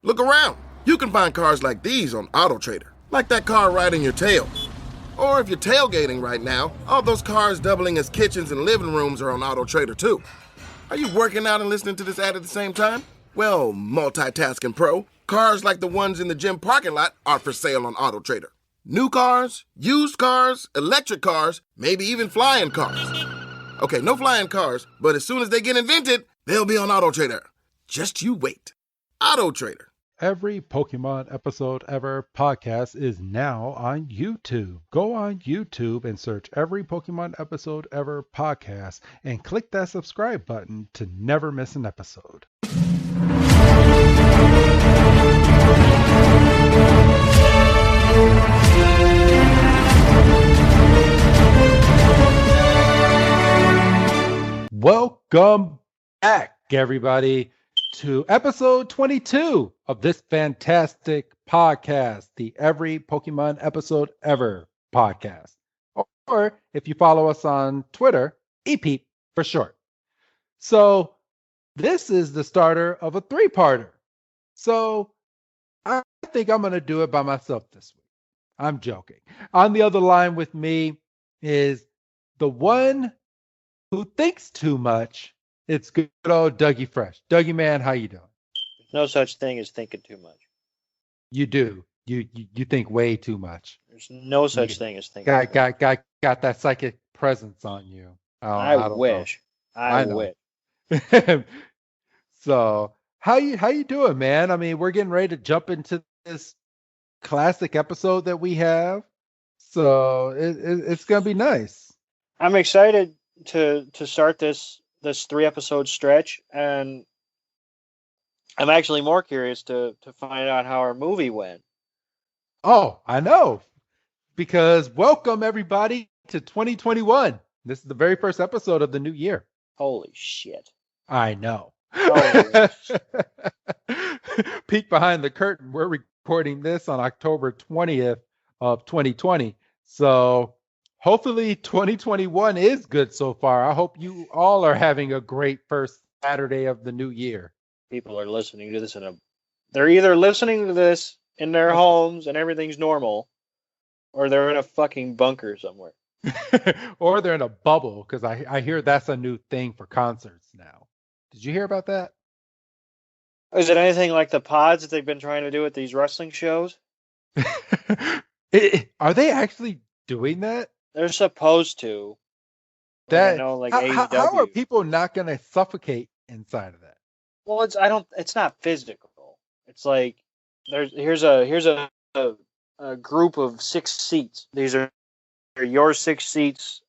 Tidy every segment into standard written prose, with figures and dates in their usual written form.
Look around. You can find cars like these on AutoTrader, like that car riding your tail. Or if you're tailgating right now, all those cars doubling as kitchens and living rooms are on AutoTrader too. Are you working out and listening to this ad at the same time? Well, multitasking pro, cars like the ones in the gym parking lot are for sale on AutoTrader. New cars, used cars, electric cars, maybe even flying cars. Okay, no flying cars, but as soon as they get invented, they'll be on AutoTrader. Just you wait. AutoTrader. Every Pokemon Episode Ever podcast is now on YouTube. Go on YouTube and search Every Pokemon Episode Ever podcast and click that subscribe button to never miss an episode. Welcome back, everybody, to episode 22 of this fantastic podcast, the Every Pokemon Episode Ever podcast. Or if you follow us on Twitter, EPEEP for short. So this is the starter of a three-parter. So I think I'm going to do it by myself this week. I'm joking. On the other line with me is the one who thinks too much. It's good old Dougie Fresh. Dougie, man, how you doing? No such thing as thinking too much. You do. You think way too much. There's no such thing as thinking too much. Got that psychic presence on you. I wish. I wish. So how you doing, man? I mean, we're getting ready to jump into this classic episode that we have. So it's gonna be nice. I'm excited to start this 3-episode stretch, and I'm actually more curious to find out how our movie went. Oh, I know. Because welcome everybody to 2021. This is the very first episode of the new year. Holy shit. I know. Holy Peek behind the curtain. We're recording this on October 20th of 2020. So hopefully 2021 is good so far. I hope you all are having a great first Saturday of the new year. People are listening to this they're either listening to this in their homes and everything's normal, or they're in a fucking bunker somewhere. Or they're in a bubble, because I hear that's a new thing for concerts now. Did you hear about that? Is it anything like the pods that they've been trying to do at these wrestling shows? Are they actually doing that? They're supposed to. That like how are people not going to suffocate inside of that? Well, it's not physical. It's like here's a group of 6 seats. These are your 6 seats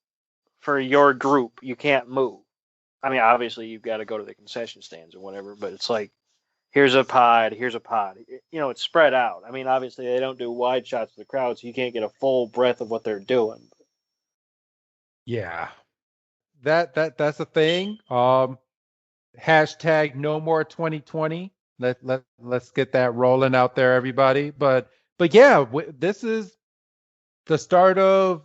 for your group. You can't move. I mean, obviously you've got to go to the concession stands or whatever, but it's like here's a pod. It's spread out. I mean, obviously they don't do wide shots of the crowd, so you can't get a full breadth of what they're doing. Yeah, that's a thing. Hashtag no more 2020. Let's get that rolling out there, everybody. But yeah, this is the start of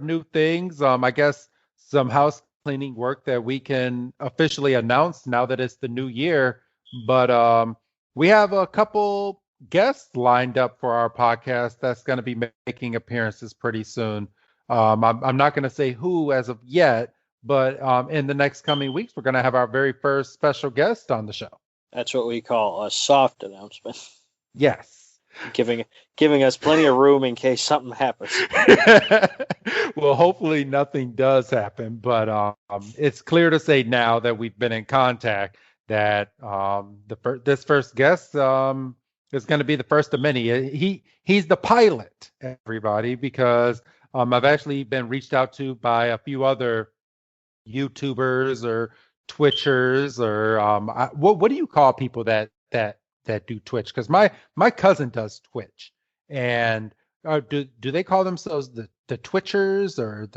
new things. I guess some house cleaning work that we can officially announce now that it's the new year. But we have a couple guests lined up for our podcast that's going to be making appearances pretty soon. I'm not going to say who as of yet, but in the next coming weeks, we're going to have our very first special guest on the show. That's what we call a soft announcement. Yes. Giving us plenty of room in case something happens. Well, hopefully nothing does happen, but it's clear to say now that we've been in contact that this first guest is going to be the first of many. He's the pilot, everybody, because I've actually been reached out to by a few other YouTubers or Twitchers or what do you call people that do Twitch? Because my cousin does Twitch, and do they call themselves the Twitchers or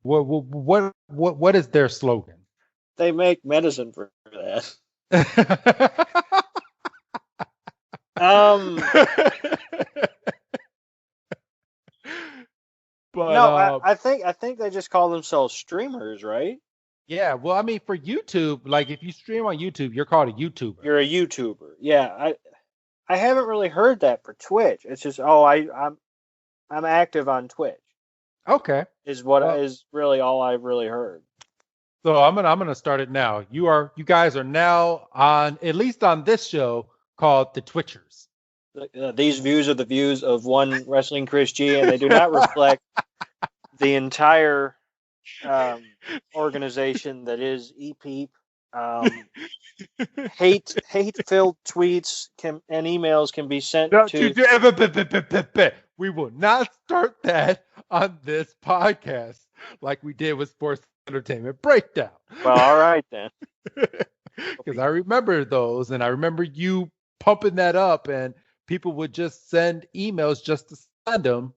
what is their slogan? They make medicine for that. But no, I think they just call themselves streamers, right? Yeah, well, I mean, for YouTube, like if you stream on YouTube, you're called a YouTuber. You're a YouTuber. yeah, I haven't really heard that for Twitch. It's just I'm active on Twitch Okay. is what Well, is really all I've really heard. so I'm gonna start it now. You guys are now on, at least on this show called The Twitchers. These views are the views of one Wrestling Chris G, and they do not reflect the entire organization that is EPEEP. Hate-filled tweets and emails can be sent No, to. we will not start that on this podcast like we did with Sports Entertainment Breakdown. Well, all right then. Because I remember those, and I remember you pumping that up, and people would just send emails just to send them.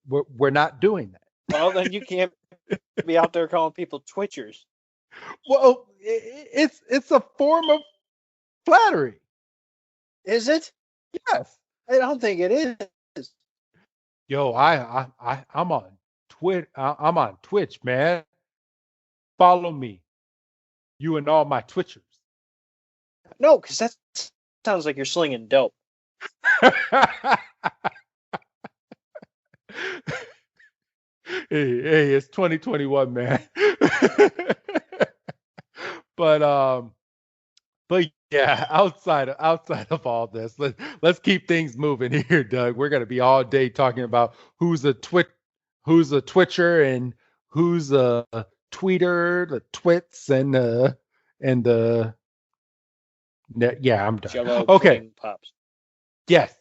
We're not doing that. Well, then you can't be out there calling people Twitchers. Well, it's a form of flattery. Is it? Yes. I don't think it is. Yo, I'm on I'm on Twitch, man. Follow me. You and all my Twitchers. No, because that sounds like you're slinging dope. Hey, it's 2021, man. but yeah, outside of all this, let's keep things moving here, Doug. We're gonna be all day talking about who's a Twitcher and who's a tweeter, the twits and yeah, I'm done. Jell-O Okay. pudding pops. Yes.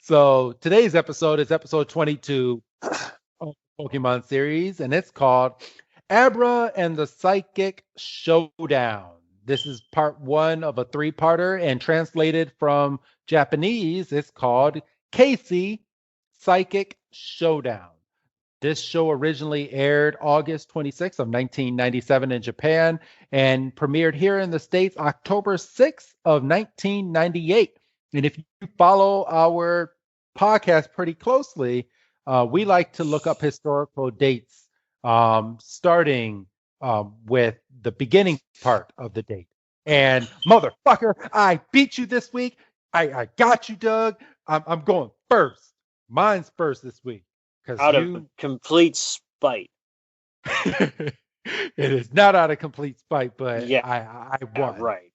So today's episode is episode 22 of the Pokemon series, and it's called Abra and the Psychic Showdown. This is part 1 of a 3-parter, and translated from Japanese, it's called Casey Psychic Showdown. This show originally aired August 26th of 1997 in Japan and premiered here in the States October 6th of 1998. And if you follow our podcast pretty closely, we like to look up historical dates, starting with the beginning part of the date. And motherfucker, I beat you this week. I got you, Doug. I'm going first. Mine's first this week. Out of complete spite. It is not out of complete spite, but yeah, I won. Right.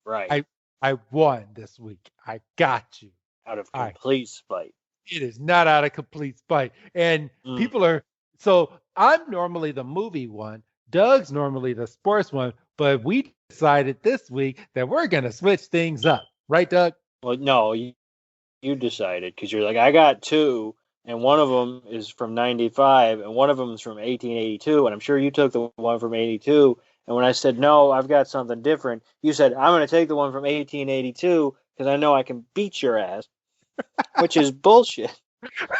I won this week. I got you. Out of complete spite. It is not out of complete spite. And people are, so I'm normally the movie one. Doug's normally the sports one, but we decided this week that we're going to switch things up. Right, Doug? Well, no, you decided because you're like, I got 2, and one of them is from 95, and one of them is from 1882, and I'm sure you took the one from 82. And when I said, no, I've got something different, you said, I'm going to take the one from 1882 because I know I can beat your ass, which is bullshit.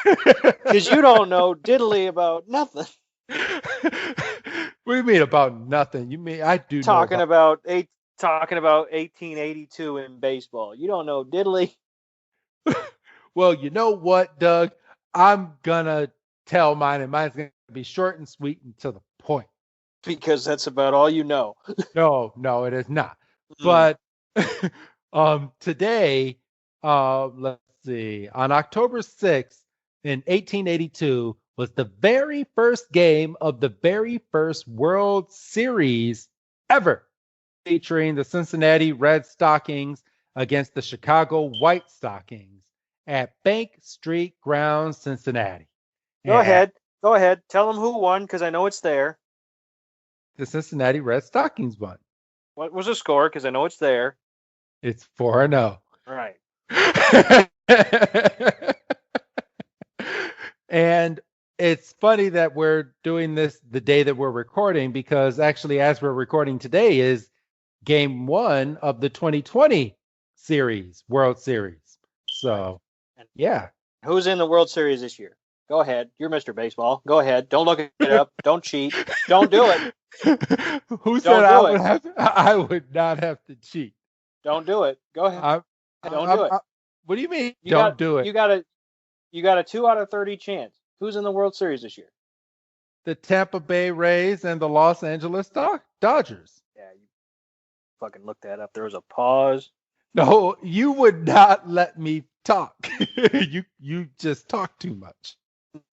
Because you don't know diddly about nothing. What do you mean about nothing? You mean I do talking know about 1882 in baseball. You don't know diddly. Well, you know what, Doug? I'm going to tell mine, and mine's going to be short and sweet and to the point. Because that's about all you know. No, it is not. But today, let's see, on October 6th in 1882 was the very first game of the very first World Series ever, featuring the Cincinnati Red Stockings against the Chicago White Stockings at Bank Street Grounds, Cincinnati. Go ahead. Tell them who won, because I know it's there. The Cincinnati Red Stockings won. What was the score? Because I know it's there. It's 4-0. Right. And it's funny that we're doing this the day that we're recording, because actually, as we're recording today, is game 1 of the 2020 World Series. So, yeah. Who's in the World Series this year? Go ahead. You're Mr. Baseball. Go ahead. Don't look it up. Don't cheat. Don't do it. Who said I would not have to cheat? Don't do it. Go ahead. Don't do it. What do you mean? Don't do it. You got a 2 out of 30 chance. Who's in the World Series this year? The Tampa Bay Rays and the Los Angeles Dodgers. Yeah, fucking look that up. There was a pause. No, you would not let me talk. you just talk too much.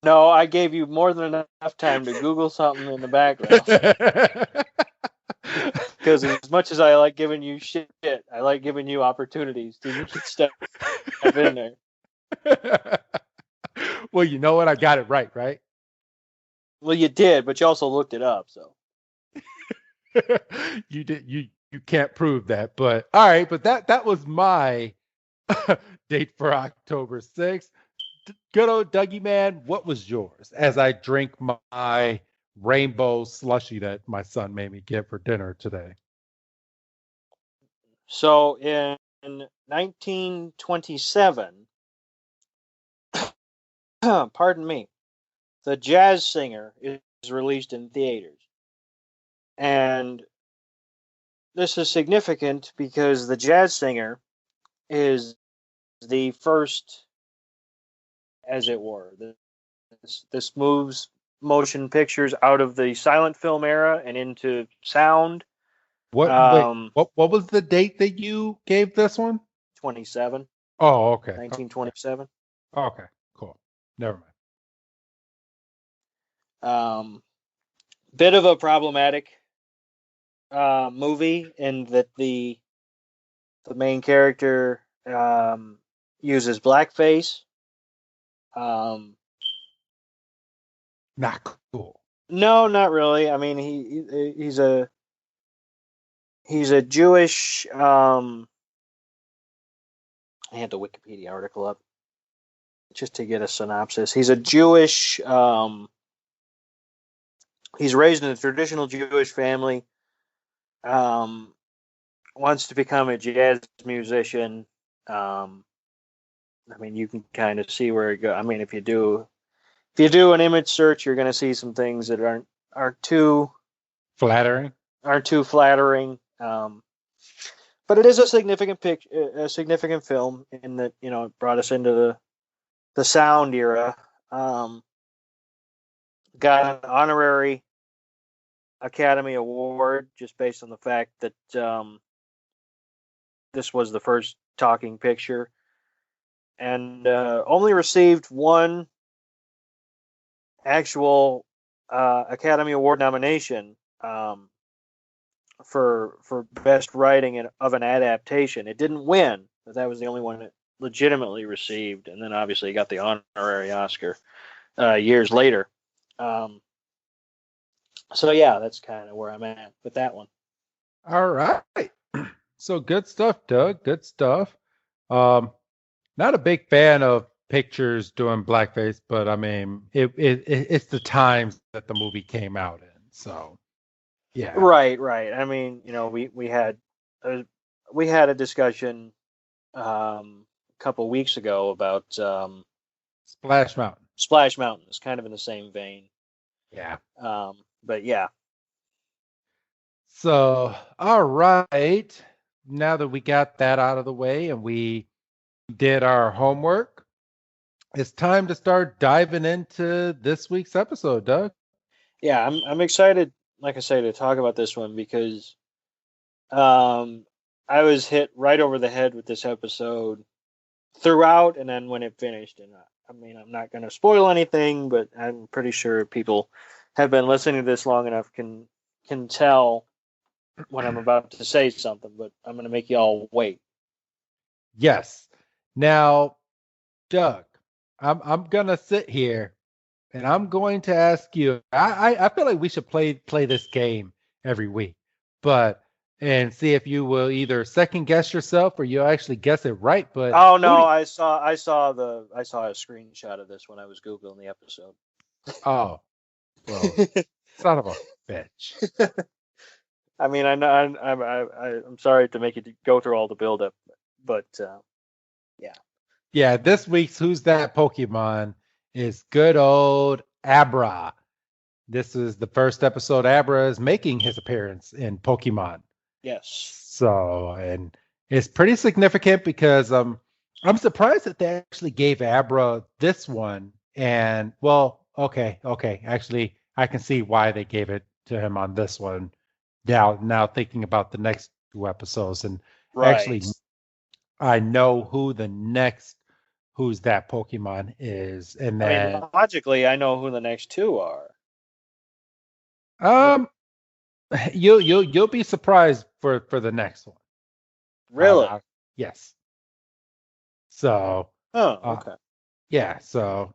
No, I gave you more than enough time to Google something in the background. Because as much as I like giving you shit, I like giving you opportunities to step in there. Well, you know what? I got it right, right? Well, you did, but you also looked it up, so. You did. You can't prove that, but all right. But that was my date for October 6th. Good old Dougie man, what was yours? As I drink my rainbow slushy that my son made me get for dinner today. So in 1927, pardon me, The Jazz Singer is released in theaters. And this is significant because The Jazz Singer is the first, as it were, this moves motion pictures out of the silent film era and into sound. Wait, what was the date that you gave this one? 27. Oh, okay. 1927. Okay, cool. Never mind. Bit of a problematic movie in that the main character uses blackface. Not cool. No, not really. I mean, he's a Jewish. I had the Wikipedia article up just to get a synopsis. He's a Jewish. He's raised in a traditional Jewish family. Wants to become a jazz musician. I mean, you can kind of see where it goes. I mean, if you do an image search, you're going to see some things that aren't too flattering. But it is a significant a significant film in that, you know, it brought us into the sound era. Got an honorary Academy Award just based on the fact that this was the first talking picture, and only received one actual Academy Award nomination for best writing of an adaptation. It didn't win, but that was the only one it legitimately received, and then obviously got the honorary Oscar years later. So yeah, that's kind of where I'm at with that one. All right. So good stuff, Doug. Good stuff. Not a big fan of pictures doing blackface, but I mean, it's the times that the movie came out in. So, yeah. Right. I mean, you know, we had a discussion a couple weeks ago about Splash Mountain. Splash Mountain is kind of in the same vein. Yeah. But yeah. So, all right. Now that we got that out of the way and we did our homework, it's time to start diving into this week's episode, Doug. Yeah, I'm excited, like I say, to talk about this one because I was hit right over the head with this episode throughout, and then when it finished. And I mean, I'm not going to spoil anything, but I'm pretty sure people have been listening to this long enough can tell when I'm about to say something, but I'm going to make you all wait. Yes. Now, Doug, I'm going to sit here and I'm going to ask you. I feel like we should play this game every week, and see if you will either second guess yourself or you'll actually guess it right. But oh no, I saw a screenshot of this when I was Googling the episode. Oh, well, son of a bitch. I mean, I'm sorry to make you go through all the buildup, but yeah. Yeah, this week's Who's That Pokemon is good old Abra. This is the first episode Abra is making his appearance in Pokemon. Yes. So, and it's pretty significant because I'm surprised that they actually gave Abra this one. And well, okay. Actually, I can see why they gave it to him on this one. Now thinking about the next 2 episodes, and actually, Right. I know who's that Pokemon is, and I mean, then logically, I know who the next two are. um, you'll be surprised for the next one. Really? Yes. So, Oh, uh, okay. yeah. So,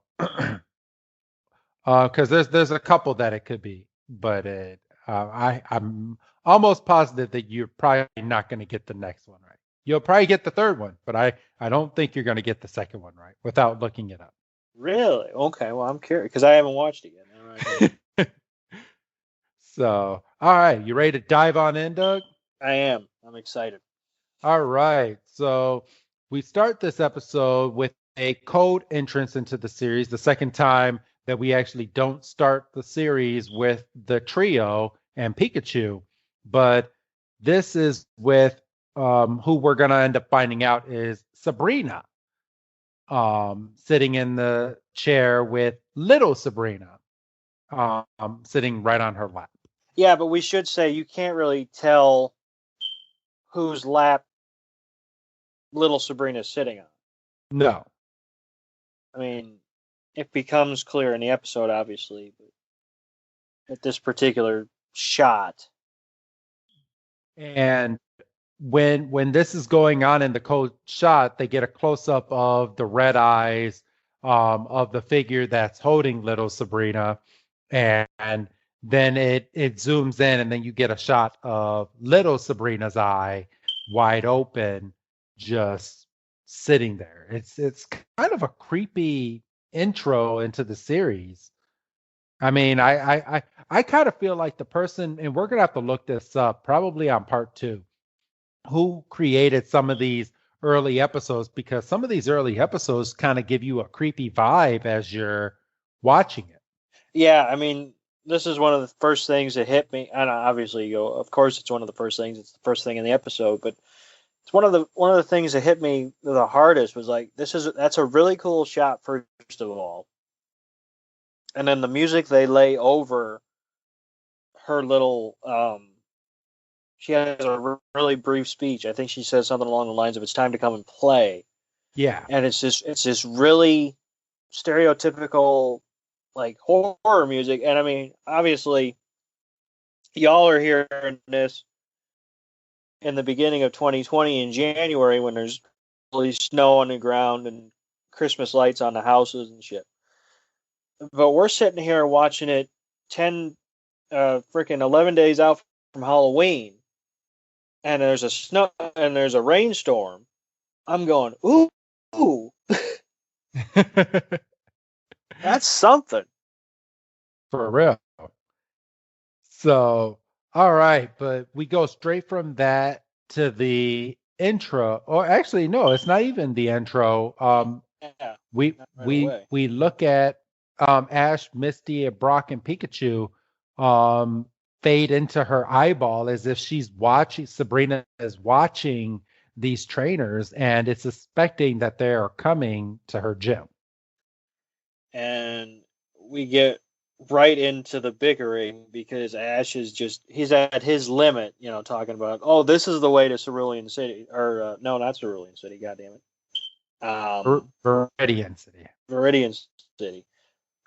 because there's a couple that it could be, but I'm almost positive that you're probably not going to get the next one right. You'll probably get the third one, but I don't think you're going to get the second one right without looking it Really? Okay. Well, I'm curious because I haven't watched it yet. All right. up. So, all right, you ready to dive on in, Doug? I am. I'm excited. All right. So we start this episode with a cold entrance into the series, the second time that we actually don't start the series with the trio and Pikachu. But this is with who we're going to end up finding out is Sabrina, sitting in the chair with little Sabrina, sitting right on her lap. Yeah, but we should say you can't really tell whose lap little Sabrina's sitting on. No. I mean, it becomes clear in the episode, obviously, but at this particular shot. And when this is going on in the cold shot, they get a close up of the red eyes of the figure that's holding little Sabrina, and then it zooms in, and then you get a shot of little Sabrina's eye wide open, just sitting there. It's kind of a creepy intro into the series. I mean, I kind of feel like the person, and we're gonna have to look this up probably on part two, who created some of these early episodes, because some of these early episodes kind of give you a creepy vibe as you're watching it. Yeah, I mean, this is one of the first things that hit me, and obviously, you go, of course, it's one of the first things. It's the first thing in the episode, but it's one of the things that hit me the hardest was like, that's a really cool shot first of all, and then the music they lay over her little she has a really brief speech. I think she says something along the lines of "It's time to come and play," Yeah. and it's this really stereotypical like horror music. And I mean, obviously, y'all are hearing this in the beginning of 2020 in January when there's really snow on the ground and Christmas lights on the houses and shit. But we're sitting here watching it 10 freaking 11 days out from Halloween, and there's a rainstorm. I'm going, ooh, that's something. For real. So, all right, but we go straight from that to the intro. Or actually, no, it's not even the intro. Yeah, We not right we away. we look at Ash, Misty, and Brock and Pikachu um fade into her eyeball as if she's watching. Sabrina is watching these trainers and is suspecting that they are coming to her gym. And we get right into the bickering because Ash is he's at his limit, talking about, oh, this is the way to Cerulean City, or no, not Cerulean City, goddamn it, Viridian City. Viridian City.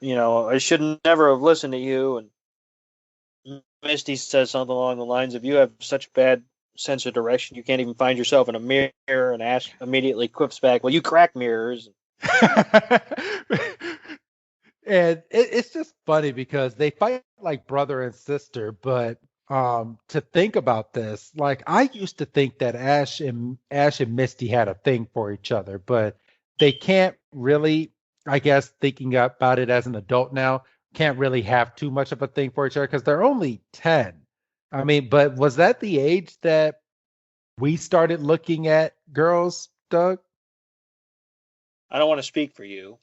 I should never have listened to you. And Misty says something along the lines of, you have such bad sense of direction, you can't even find yourself in a mirror. And Ash immediately quips back, well, you crack mirrors. And it's just funny because they fight like brother and sister, but to think about this, like I used to think that Ash and Misty had a thing for each other, but they can't really, I guess, thinking about it as an adult now, can't really have too much of a thing for each other because they're only 10. I mean, but was that the age that we started looking at girls, Doug? I don't want to speak for you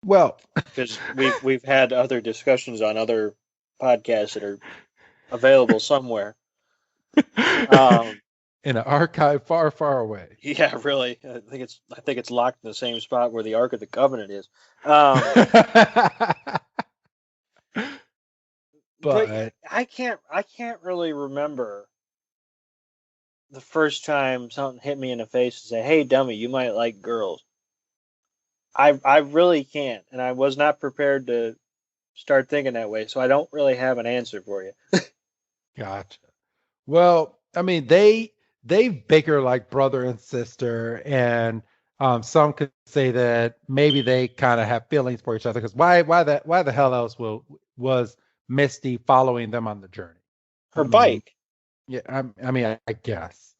Well, because we've had other discussions on other podcasts that are available somewhere. in an archive far, far away. Yeah, really. I think it's locked in the same spot where the Ark of the Covenant is. But But I can't really remember the first time something hit me in the face and say, "Hey, dummy, you might like girls." I really can't, and I was not prepared to start thinking that way, so I don't really have an answer for you. Gotcha. Well, I mean, they bicker like brother and sister, and some could say that maybe they kind of have feelings for each other because why the hell else was Misty following them on the journey? Her I mean, bike, yeah, I mean, I guess,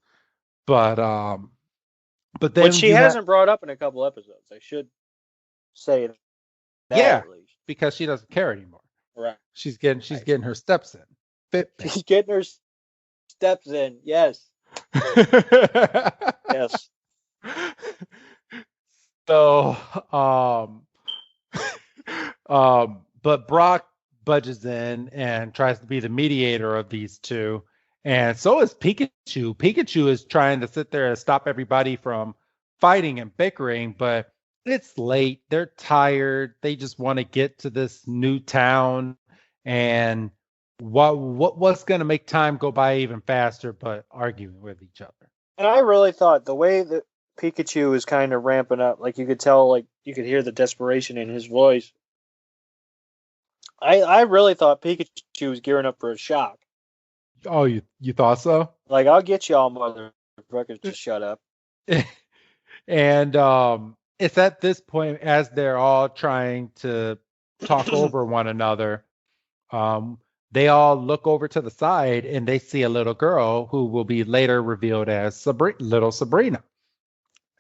but which then she you have hasn't brought up in a couple episodes. I should say that yeah, at least. because she doesn't care anymore. Right. She's getting her steps in. Fitbit. She's getting her steps in. Yes. Yes. So, but Brock budges in and tries to be the mediator of these two, and so is Pikachu. Pikachu is trying to sit there and stop everybody from fighting and bickering, but it's late. They're tired. They just want to get to this new town, and what's going to make time go by even faster, but arguing with each other. And I really thought the way that Pikachu was kind of ramping up, like you could tell, like you could hear the desperation in his voice. I really thought Pikachu was gearing up for a shock. Oh, you thought so? Like, I'll get y'all motherfuckers to shut up. And it's at this point, as they're all trying to talk over one another, they all look over to the side and they see a little girl who will be later revealed as little Sabrina.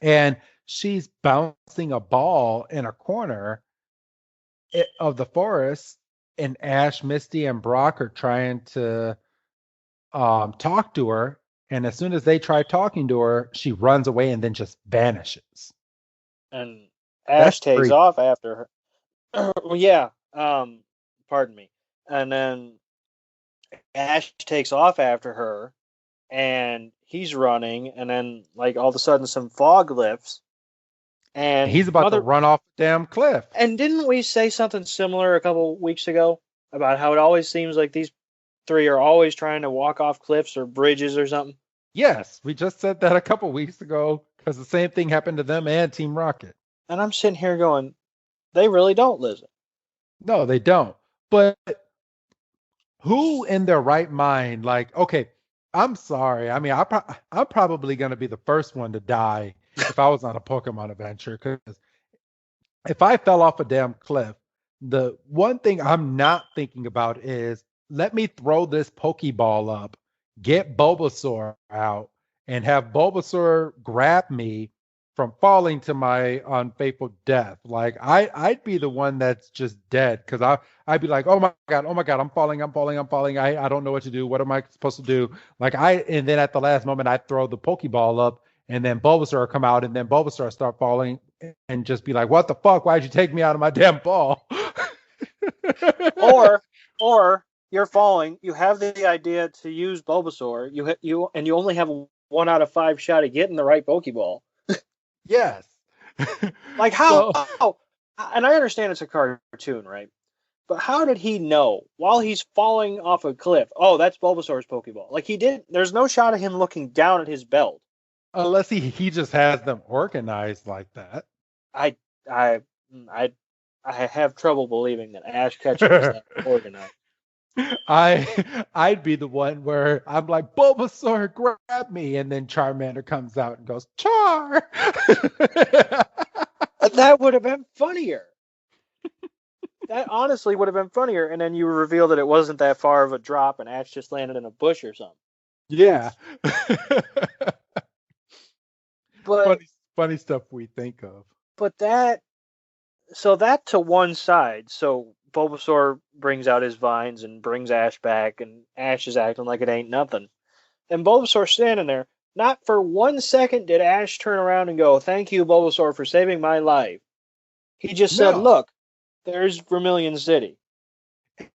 And she's bouncing a ball in a corner of the forest, and Ash, Misty, and Brock are trying to talk to her. And as soon as they try talking to her, she runs away and then just vanishes. And Ash takes off after her. Well, yeah. Pardon me. And then Ash takes off after her, and he's running, and then like all of a sudden some fog lifts, and he's about to run off the damn cliff. And didn't we say something similar a couple weeks ago about how it always seems like these three are always trying to walk off cliffs or bridges or something? Yes, we just said that a couple weeks ago because the same thing happened to them and Team Rocket. And I'm sitting here going, they really don't listen. No, they don't. But who in their right mind, like, okay, I'm sorry. I mean, I'm probably going to be the first one to die if I was on a Pokemon adventure, because if I fell off a damn cliff, the one thing I'm not thinking about is let me throw this Pokeball up, get Bulbasaur out, and have Bulbasaur grab me from falling to my unfaithful death. Like I'd be the one that's just dead, because I'd be like, oh my god, I'm falling. I don't know what to do. What am I supposed to do? And then at the last moment I throw the Pokeball up, and then Bulbasaur come out, and then Bulbasaur start falling, and just be like, what the fuck? Why'd you take me out of my damn ball? or you're falling. You have the idea to use Bulbasaur. You only have a 1 out of 5 shot at getting the right Pokeball. Yes. Like how? And I understand it's a cartoon, right? But how did he know while he's falling off a cliff? Oh, that's Bulbasaur's Pokeball. Like he did. There's no shot of him looking down at his belt. Unless he just has them organized like that. I have trouble believing that Ash Ketchum is that organized. I'd be the one where I'm like, Bulbasaur, grab me, and then Charmander comes out and goes, Char. That would have been funnier. That honestly would have been funnier, and then you reveal that it wasn't that far of a drop, and Ash just landed in a bush or something. Yeah. But funny stuff we think of. But that to one side. So Bulbasaur brings out his vines and brings Ash back, and Ash is acting like it ain't nothing. And Bulbasaur's standing there. Not for 1 second did Ash turn around and go, "Thank you, Bulbasaur, for saving my life." He just said, "Look, there's Vermilion City."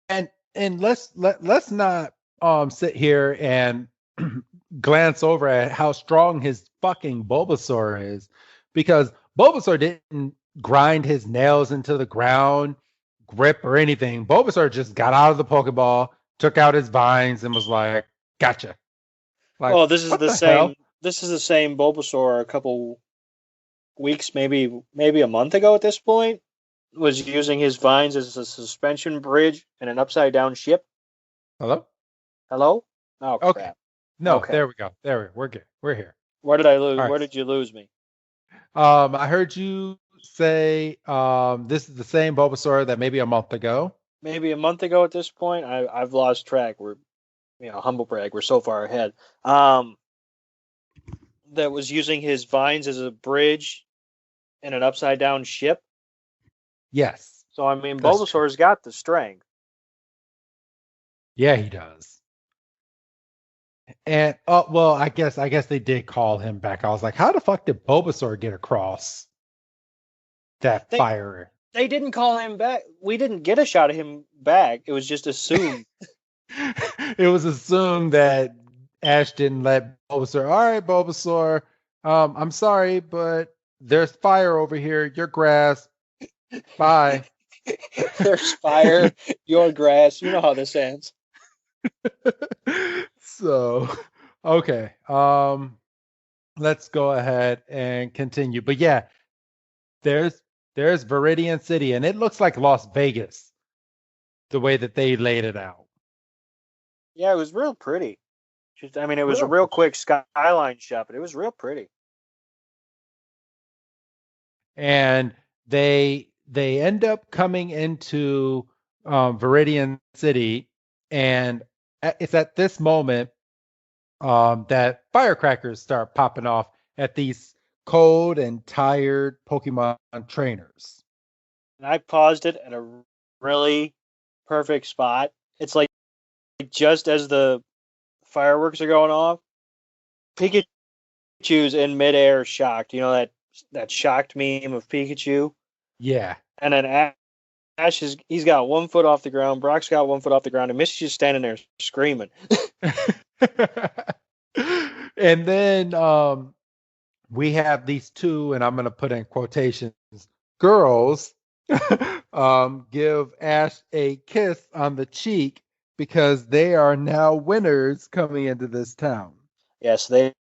And let's not sit here and glance over at how strong his fucking Bulbasaur is, because Bulbasaur didn't grind his nails into the ground, grip, or anything. Bulbasaur just got out of the Pokeball, took out his vines, and was like, gotcha. Like, Well, this is what the the hell? same. This is the same Bulbasaur a couple weeks, maybe a month ago at this point, was using his vines as a suspension bridge in an upside down ship. Hello? Hello? Oh Okay. crap. No, Okay. there we go. We're good. We're here. Where did I lose? All Where right. did you lose me? I heard you say this is the same Bulbasaur that maybe a month ago. Maybe a month ago at this point. I've lost track. We're humble brag. We're so far ahead. That was using his vines as a bridge in an upside down ship. Yes, So I mean, that's true. Bulbasaur's got the strength. Yeah, he does. And oh well, I guess they did call him back. I was like, how the fuck did Bulbasaur get across that They fire? they didn't call him back. We didn't get a shot of him back. It was just assumed. It was assumed that Ash didn't let Bulbasaur. All right, Bulbasaur. I'm sorry, but there's fire over here. Your grass. Bye. There's fire, your grass. You know how this ends. So, okay. Let's go ahead and continue. But yeah, there's there's Viridian City, and it looks like Las Vegas the way that they laid it out. Yeah, it was real pretty. Just, I mean, it was a Real real quick skyline shot, but it was real pretty. And they end up coming into Viridian City, and it's at this moment that firecrackers start popping off at these cold and tired Pokemon trainers. And I paused it at a really perfect spot. It's like just as the fireworks are going off, Pikachu's in midair shocked. You know that shocked meme of Pikachu? Yeah. And then Ash he's got 1 foot off the ground, Brock's got 1 foot off the ground, and Misty's just standing there screaming. And then we have these two, and I'm going to put in quotations, girls give Ash a kiss on the cheek because they are now winners coming into this town. Yes, they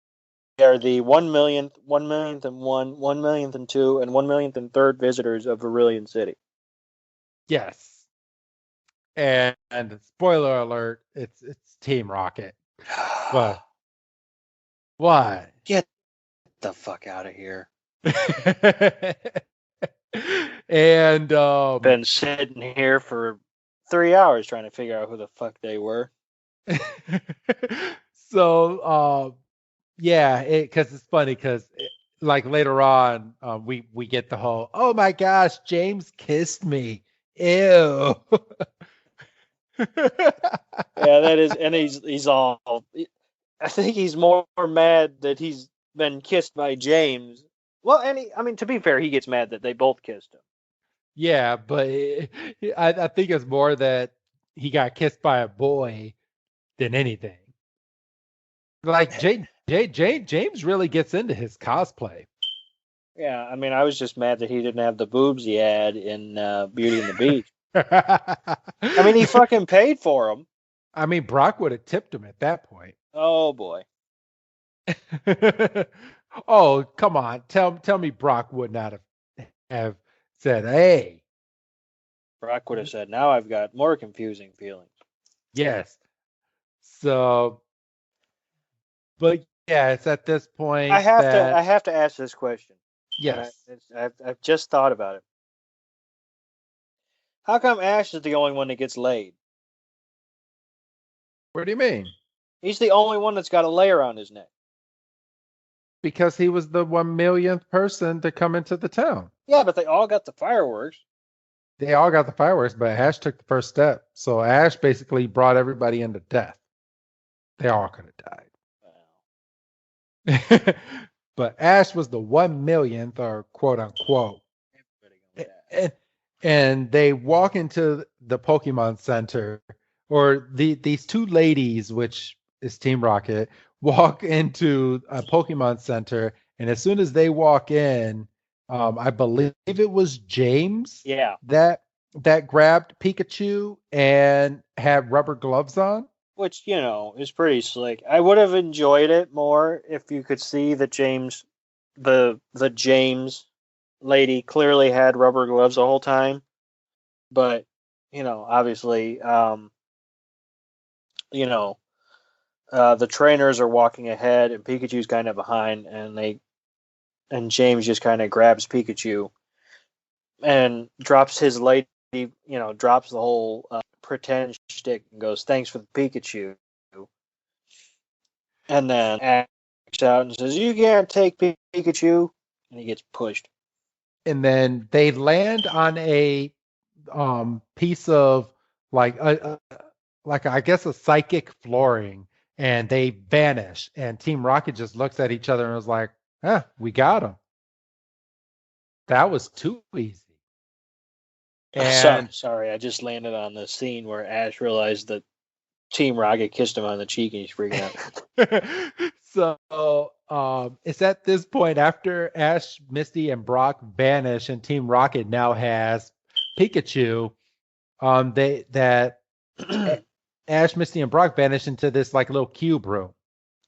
are the 1 millionth, 1 millionth and 1 millionth and 2, and 1 millionth and 3rd visitors of Aurelian City. Yes. And spoiler alert, it's Team Rocket. But what? Get the fuck out of here. And Been sitting here for 3 hours trying to figure out who the fuck they were. So yeah, because it's funny because like later on we get the whole, oh my gosh, James kissed me, ew. Yeah, that is, and he's all. I think he's more mad that he's been kissed by James. Well, I mean, to be fair, he gets mad that they both kissed him. Yeah, but I think it's more that he got kissed by a boy than anything. Like James really gets into his cosplay. Yeah, I mean, I was just mad that he didn't have the boobs he had in Beauty and the Beast. I mean, he fucking paid for them. I mean, Brock would have tipped him at that point. Oh boy. Oh, come on. Tell me Brock would not have said, hey. Brock would have said, now I've got more confusing feelings. Yes. So, but yeah, it's at this point I have to ask this question. Yes. I've just thought about it. How come Ash is the only one that gets laid? What do you mean? He's the only one that's got a layer on his neck. Because he was the 1 millionth person to come into the town. Yeah, but they all got the fireworks. They all got the fireworks, but Ash took the first step. So Ash basically brought everybody into death. They all could have died. But Ash was the 1 millionth, or quote unquote. And they walk into the Pokemon Center, or these two ladies, which is Team Rocket, walk into a Pokemon Center, and as soon as they walk in, I believe it was James, Yeah, that grabbed Pikachu and had rubber gloves on. which is pretty slick. I would have enjoyed it more if you could see that the James lady clearly had rubber gloves the whole time, but obviously, the trainers are walking ahead and Pikachu's kind of behind, and James just kind of grabs Pikachu and drops his lady, drops the whole pretend shtick and goes, "Thanks for the Pikachu," and then acts out and says, "You can't take Pikachu," and he gets pushed. And then they land on a piece of like like I guess a psychic flooring, and they vanish. And Team Rocket just looks at each other and was like, we got him. That was too easy." And Sorry, I just landed on the scene where Ash realized that Team Rocket kissed him on the cheek and he's freaking out. so it's at this point after Ash, Misty, and Brock vanish, and Team Rocket now has Pikachu. That Ash, Misty, and Brock vanish into this like little cube room.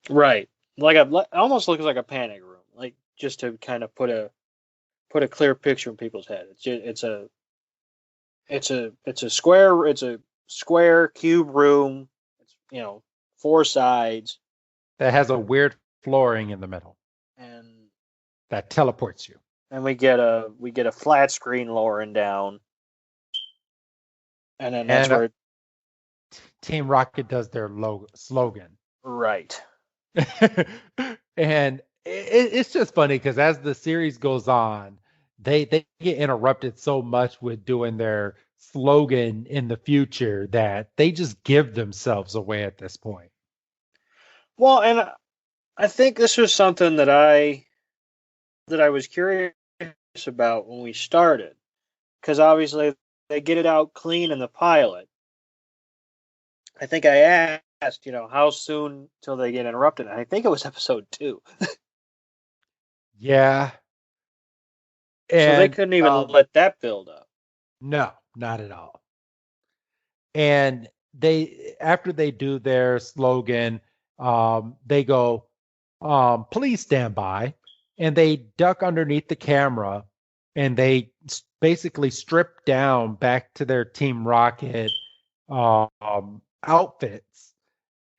Right, almost looks like a panic room, like just to kind of put a clear picture in people's head. It's a square cube room. It's 4 sides That has a weird flooring in the middle and that teleports you. And we get a flat screen lowering down, and then that's where Team Rocket does their slogan. Right. And it's just funny because as the series goes on, they get interrupted so much with doing their slogan in the future that they just give themselves away at this point. Well, and I think this was something that I was curious about when we started, because obviously they get it out clean in the pilot. I think I asked, how soon till they get interrupted, and I think it was episode 2. Yeah. And, so they couldn't even let that build up. No, not at all. And after they do their slogan, they go, "Please stand by," and they duck underneath the camera, and they basically strip down back to their Team Rocket outfits,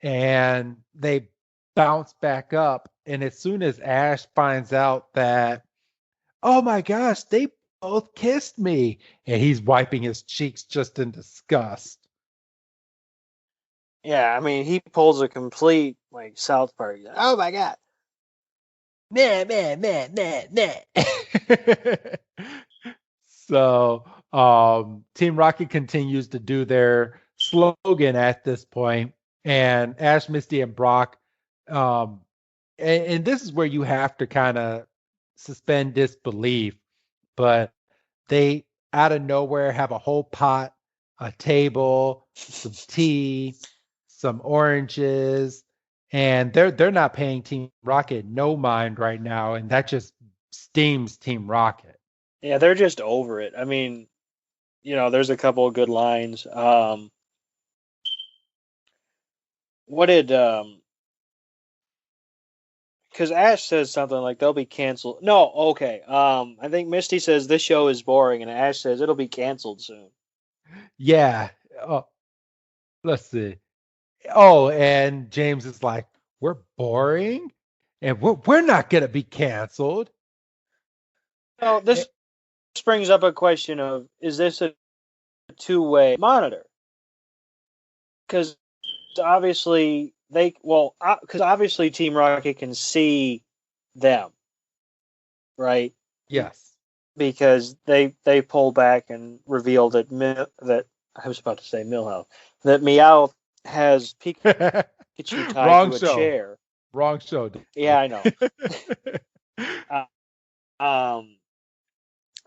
and they bounce back up. And as soon as Ash finds out that, "Oh my gosh, they both kissed me," and he's wiping his cheeks just in disgust. Yeah, I mean, he pulls a complete like South Park. Oh my god. Nah. So Team Rocket continues to do their slogan at this point, and Ash, Misty, and Brock, and this is where you have to kind of suspend disbelief, but they out of nowhere have a whole pot, a table, some tea, some oranges, and they're not paying Team Rocket no mind right now, and that just steams Team Rocket. Yeah, they're just over it. I mean, there's a couple of good lines. What did because Ash says something like they'll be canceled. No, okay. I think Misty says this show is boring, and Ash says it'll be canceled soon. Yeah. Let's see. Oh, and James is like, "We're boring, and we're not gonna be canceled." No, this brings up a question of, is this a two-way monitor? Because obviously because obviously Team Rocket can see them, right? Yes. Because they pull back and reveal that that I was about to say Milhouse, that Meowth has Pikachu tied to a chair. Wrong show. Yeah, I know.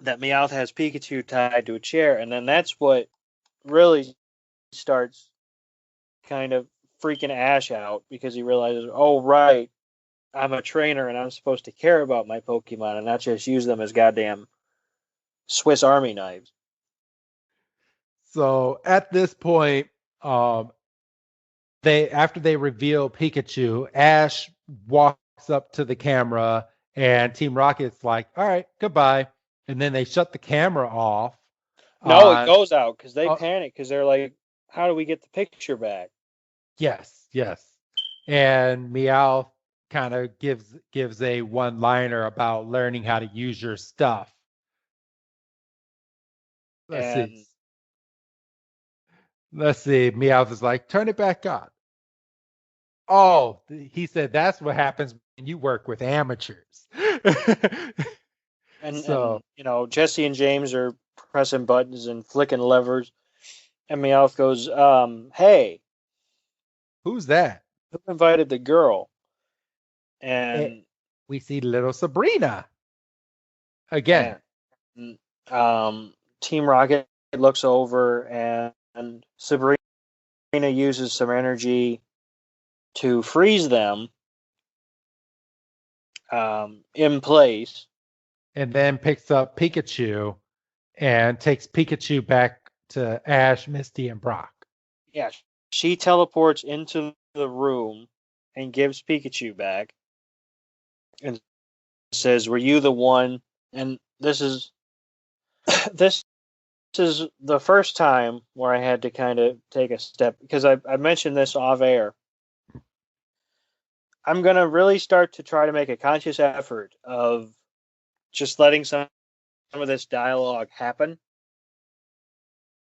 That Meowth has Pikachu tied to a chair, and then that's what really starts kind of freaking Ash out, because he realizes, oh right, I'm a trainer and I'm supposed to care about my Pokemon and not just use them as goddamn Swiss Army knives. So at this point, after they reveal Pikachu, Ash walks up to the camera and Team Rocket's like, all right, goodbye. And then they shut the camera off. No, it goes out because they uh, panic because they're like, how do we get the picture back? Yes, yes. And Meowth kind of gives a one-liner about learning how to use your stuff. Let's see. And Let's see. Meowth is like, turn it back on. Oh, he said that's what happens when you work with amateurs. and So, you know, Jesse and James are pressing buttons and flicking levers, and Meowth goes, hey, who's that? who invited the girl? Eh, And we see little Sabrina again. Team Rocket looks over, and Sabrina uses some energy to freeze them in place. And then picks up Pikachu and takes Pikachu back to Ash, Misty, and Brock. Yeah, she teleports into the room and gives Pikachu back and says, "Were you the one?" And this is this is the first time where I had to kind of take a step because I mentioned this off air. I'm gonna really start to try to make a conscious effort of just letting some of this dialogue happen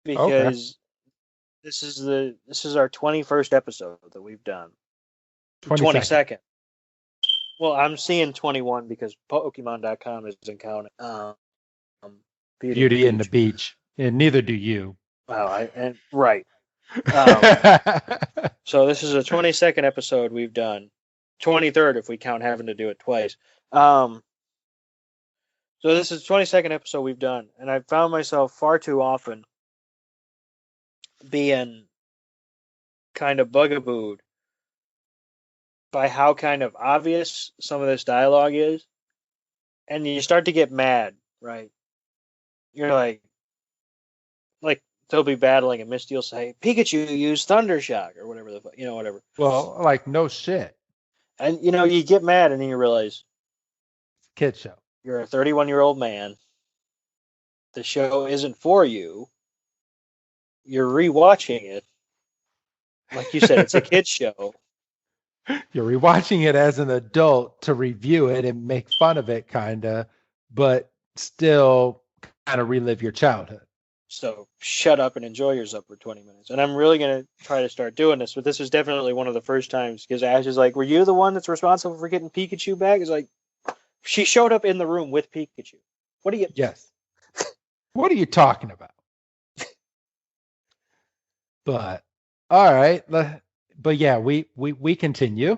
because this is our 21st episode that we've done. 22nd. Well, I'm seeing 21 because Pokemon.com isn't counting. Beauty and the Beach, and neither do you. Wow, right. So this is a 22nd episode we've done. 23rd if we count having to do it twice. So this is the 22nd episode we've done, and I found myself far too often being kind of bugabooed by how kind of obvious some of this dialogue is, and you start to get mad, right? You're like they'll be battling, and Misty will say, "Pikachu used Thunder Shock," or whatever whatever. Well, like no shit. And you get mad, and then you realize It's a kid show. you're a 31-year-old man. The show isn't for you. You're rewatching it. Like you said, it's a kid's show. You're rewatching it as an adult to review it and make fun of it, kinda, but still kind of relive your childhood. So shut up and enjoy yourself for 20 minutes. And I'm really going to try to start doing this, but this was definitely one of the first times because Ash is like, were you the one that's responsible for getting Pikachu back? It's like, she showed up in the room with Pikachu. What are you? Yes. What are you talking about? But, all right. But yeah, we continue.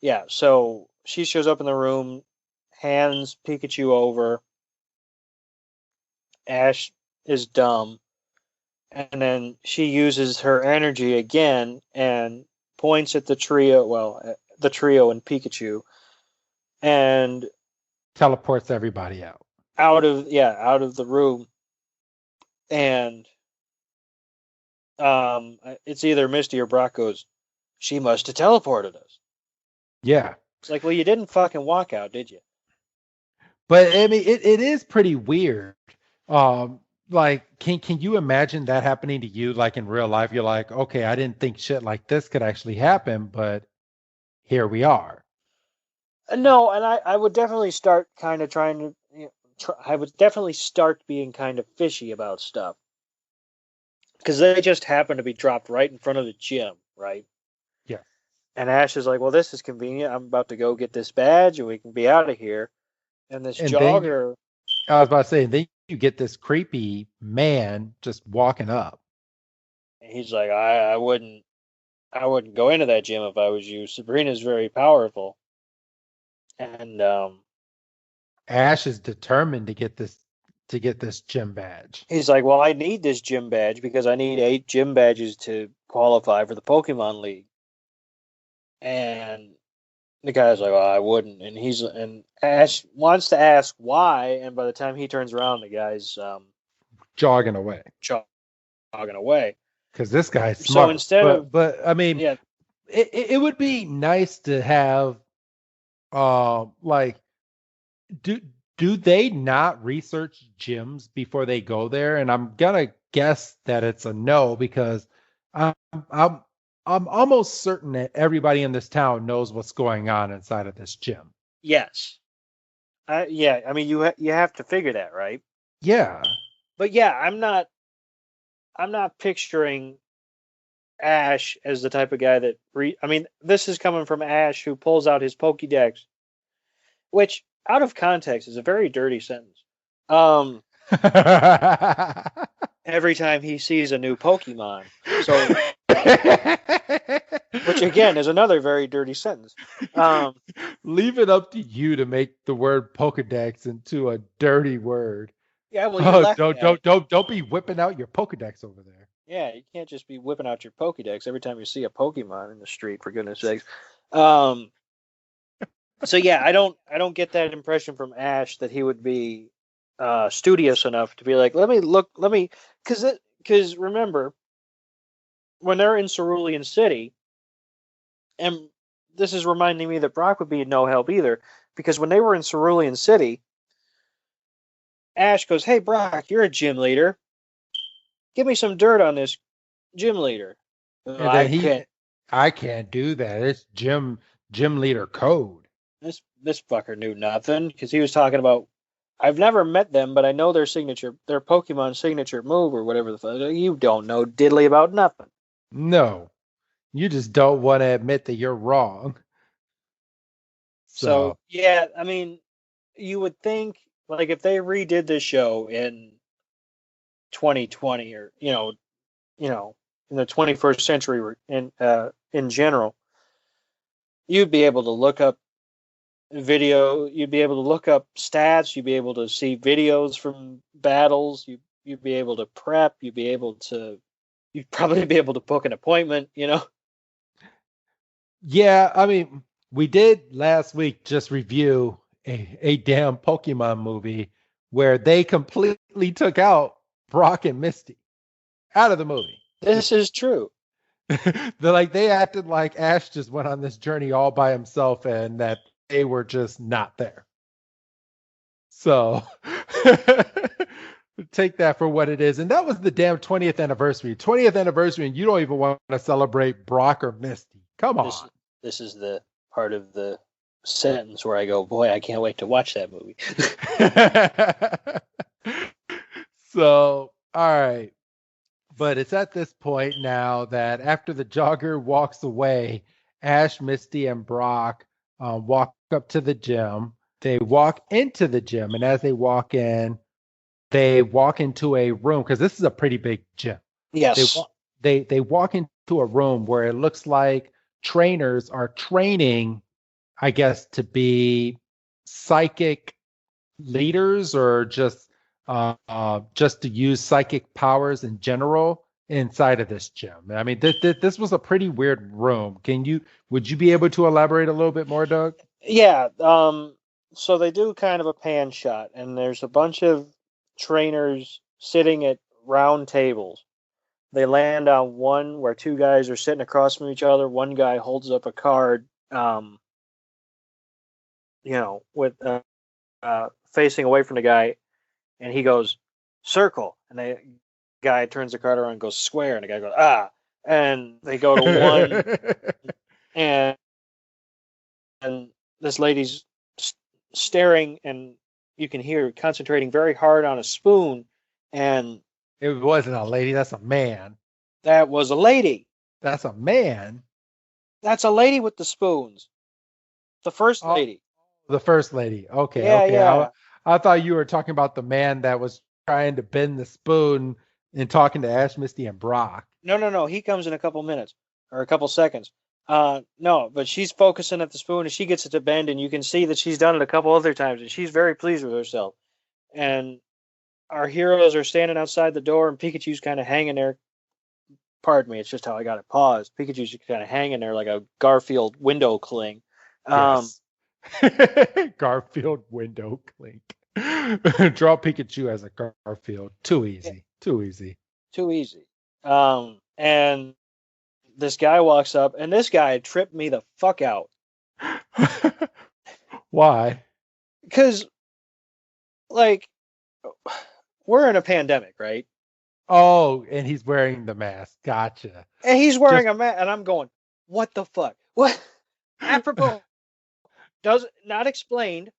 Yeah, so she shows up in the room, hands Pikachu over. Ash is dumb. And then she uses her energy again and points at the trio and Pikachu, and Teleports everybody out. out of the room. And it's either Misty or Brock goes, she must have teleported us. Yeah. It's like, well, you didn't fucking walk out, did you? But I mean, it is pretty weird. Like, can you imagine that happening to you? Like in real life, you're like, okay, I didn't think shit like this could actually happen, but here we are. No, and I would definitely start kind of trying to. I would definitely start being kind of fishy about stuff because they just happen to be dropped right in front of the gym, right? Yeah. And Ash is like, well, this is convenient. I'm about to go get this badge and we can be out of here. And this jogger. I was about to say, then you get this creepy man just walking up. And he's like, I wouldn't go into that gym if I was you. Sabrina's very powerful. And Ash is determined to get this gym badge. he's like, well, I need this gym badge because I need 8 gym badges to qualify for the Pokemon League. And the guy's like, well, I wouldn't. And Ash wants to ask why, and by the time he turns around, the guy's Jogging away. jogging away. because this guy's So smart. instead of but I mean, yeah, it would be nice to have, like, do they not research gyms before they go there? And I'm gonna guess that it's a no because I'm I'm I'm almost certain that everybody in this town knows what's going on inside of this gym. yes, yeah. I mean, you have to figure that, right? Yeah. But yeah, I'm not picturing Ash as the type of guy that I mean, this is coming from Ash who pulls out his Pokédex, which out of context is a very dirty sentence. Every time he sees a new Pokemon. So which again is another very dirty sentence. Leave it up to you to make the word Pokedex into a dirty word. Yeah, well, you Oh, left it. don't be whipping out your Pokedex over there. Yeah, you can't just be whipping out your Pokédex every time you see a Pokemon in the street, for goodness sakes. So yeah, I don't get that impression from Ash that he would be studious enough to be like, let me, because remember when they're in Cerulean City, and this is reminding me that Brock would be no help either, because when they were in Cerulean City, Ash goes, "Hey Brock, you're a gym leader. Give me some dirt on this gym leader." And I then can't. I can't do that. It's gym leader code. This fucker knew nothing because he was talking about. I've never met them, but I know their Pokemon signature move or whatever the fuck. You don't know diddly about nothing. No, you just don't want to admit that you're wrong. So So yeah, I mean, you would think like if they redid this show in 2020 or in the 21st century or in general, you'd be able to look up you'd be able to look up stats, you'd be able to see videos from battles, you'd be able to prep, you'd probably be able to book an appointment, yeah, I mean, we did last week just review a damn Pokemon movie where they completely took out Brock and Misty out of the movie. This is true. They acted like Ash just went on this journey all by himself and that they were just not there. So take that for what it is. And that was the damn 20th anniversary. 20th anniversary, and you don't even want to celebrate Brock or Misty. Come on. This is the part of the sentence where I go, boy, I can't wait to watch that movie. So, all right. But it's at this point now that after the jogger walks away, Ash, Misty, and Brock walk up to the gym. They walk into the gym, and as they walk in, they walk into a room because this is a pretty big gym. Yes. They walk into a room where it looks like trainers are training, I guess, to be psychic leaders or just to use psychic powers in general inside of this gym. I mean, this was a pretty weird room. Would you be able to elaborate a little bit more, Doug? Yeah. So they do kind of a pan shot, and there's a bunch of trainers sitting at round tables. They land on one where two guys are sitting across from each other. One guy holds up a card, with facing away from the guy, and he goes circle, and the guy turns the card around and goes square, and the guy goes and they go to one, and this lady's staring, and you can hear her concentrating very hard on a spoon, and It wasn't a lady. That's a man. that was a lady. That's a man. That's a lady with the spoons. The first Oh, lady. the first lady. Okay. Yeah, Okay. yeah. I thought you were talking about the man that was trying to bend the spoon and talking to Ash, Misty, and Brock. No. He comes in a couple minutes or a couple seconds. No, but she's focusing at the spoon, and she gets it to bend, and you can see that she's done it a couple other times, and she's very pleased with herself. And our heroes are standing outside the door, and Pikachu's kind of hanging there. Pardon me, it's just how I got it paused. Pikachu's kind of hanging there like a Garfield window cling. Yes. Garfield window clink. Draw Pikachu as a Garfield. Too easy. Too easy. Too easy. And this guy walks up, and this guy tripped me the fuck out. Why? Because, like, we're in a pandemic, right? Oh, and he's wearing the mask. Gotcha. And he's wearing Just a mask, and I'm going, what the fuck? What? Apropos, not explained.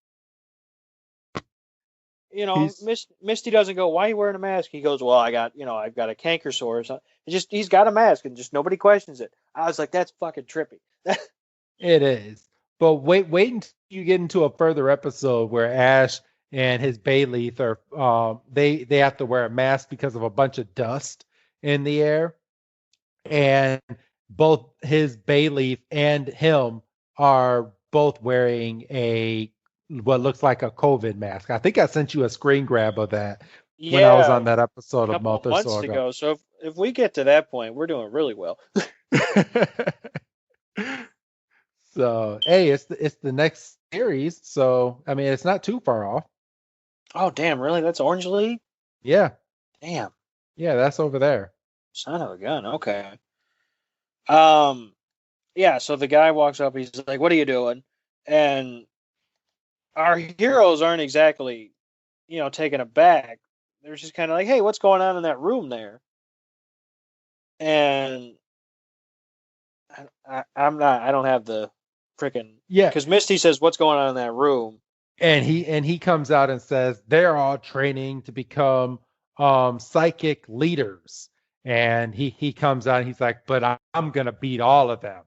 he's Misty doesn't go, why are you wearing a mask? He goes, well, I've got a canker sore or something. He's got a mask, and just nobody questions it. I was like, that's fucking trippy. it is. But wait until you get into a further episode where Ash and his Bayleaf are they have to wear a mask because of a bunch of dust in the air. And both his Bayleaf and him are both wearing what looks like a COVID mask. I think I sent you a screen grab of that when I was Yeah, on that episode a a couple month of or months so to ago. go. So if we get to that point, we're doing really well. So hey, it's the next series, so I mean it's not too far off. Oh, damn, really? That's Orange League? Yeah, Damn, yeah, that's over there. son of a gun. Okay. Um, yeah, so the guy walks up, he's like, what are you doing? And our heroes aren't exactly, taken aback. They're just kind of like, hey, what's going on in that room there? And I don't have the freaking, Yeah, because Misty says, what's going on in that room? and he comes out and says they're all training to become psychic leaders. And he comes out and he's like, but I'm gonna beat all of them.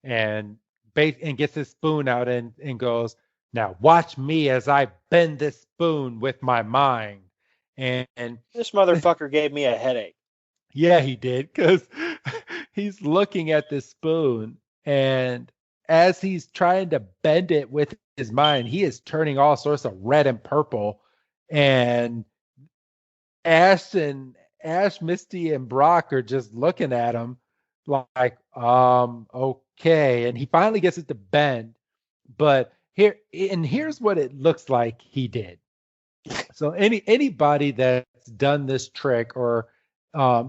And and gets his spoon out and goes, now watch me as I bend this spoon with my mind. And This motherfucker gave me a headache. yeah, he did, because he's looking at this spoon, and as he's trying to bend it with his mind, he is turning all sorts of red and purple. And Ash, Misty, and Brock are just looking at him like, okay. And he finally gets it to bend. But here's what it looks like he did. So anybody that's done this trick or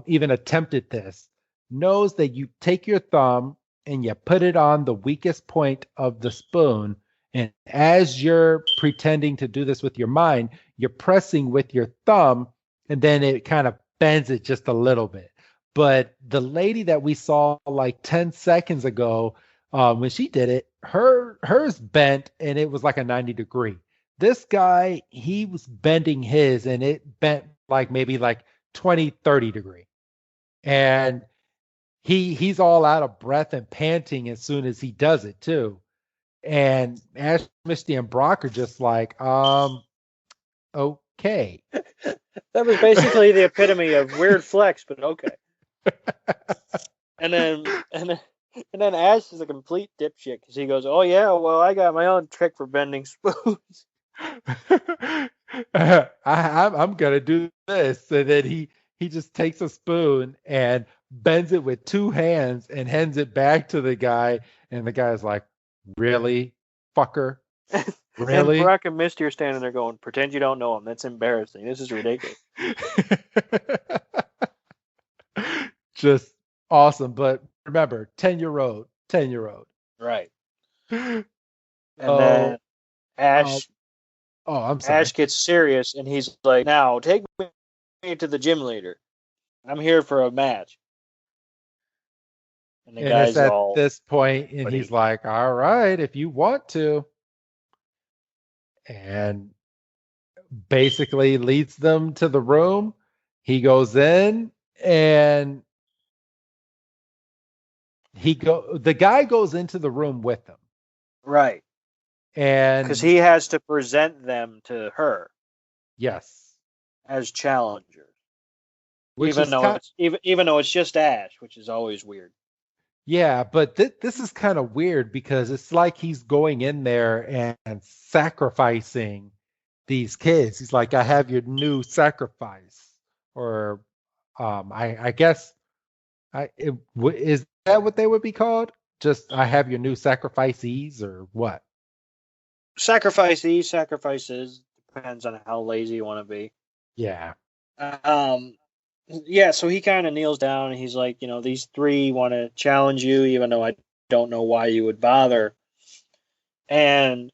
even attempted this knows that you take your thumb and you put it on the weakest point of the spoon. And as you're pretending to do this with your mind, you're pressing with your thumb, and then it kind of bends it just a little bit. But the lady that we saw like 10 seconds ago, when she did it, hers bent and it was like a 90-degree. This guy, he was bending his and it bent like maybe like 20, 30-degree. And he's all out of breath and panting as soon as he does it too. And Ash, Misty, and Brock are just like, okay. That was basically the epitome of weird flex, but okay. And then Ash is a complete dipshit because he goes, "Oh yeah, well I got my own trick for bending spoons." I'm gonna do this, and then he just takes a spoon and bends it with two hands and hands it back to the guy, and the guy's like, "Really, fucker? And Really?" Brock and Misty are standing there going, "Pretend you don't know him. That's embarrassing. This is ridiculous." Just awesome, but remember, 10-year-old, 10-year-old. Right. And Oh, then Ash I'm sorry. Ash gets serious and he's like, "Now take me to the gym leader. I'm here for a match." And the And it's guy's at all, this point, and "Buddy." he's like, "All right, if you want to," and basically leads them to the room. He goes in, and the guy goes into the room with them, Right. Because and he has to present them to her yes, as challengers. which Even is though it's just Ash, which is always weird. yeah, but this is kind of weird because it's like he's going in there and sacrificing these kids. He's like, I have your new sacrifice, or I guess is that what they would be called? Just I have your new sacrificees, or what? Sacrifices depends on how lazy you want to be. Yeah, Um, yeah, so he kind of kneels down and he's like, these three want to challenge you, even though I don't know why you would bother. And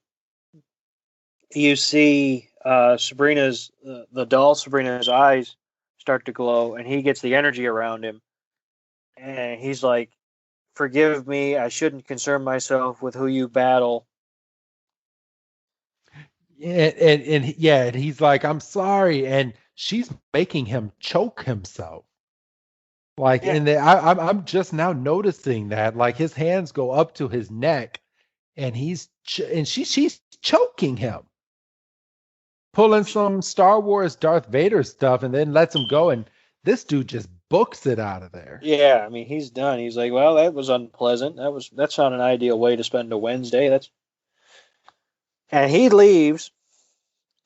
you see the doll Sabrina's eyes start to glow, and he gets the energy around him, and he's like, "Forgive me, I shouldn't concern myself with who you battle." And he's like, I'm sorry, and she's making him choke himself. Like, Yeah, and I'm just now noticing that, like, his hands go up to his neck, and she's choking him, pulling some Star Wars Darth Vader stuff, and then lets him go, and this dude just books it out of there. yeah. I mean, he's done. He's like, "Well, that was unpleasant. That's not an ideal way to spend a Wednesday." And he leaves,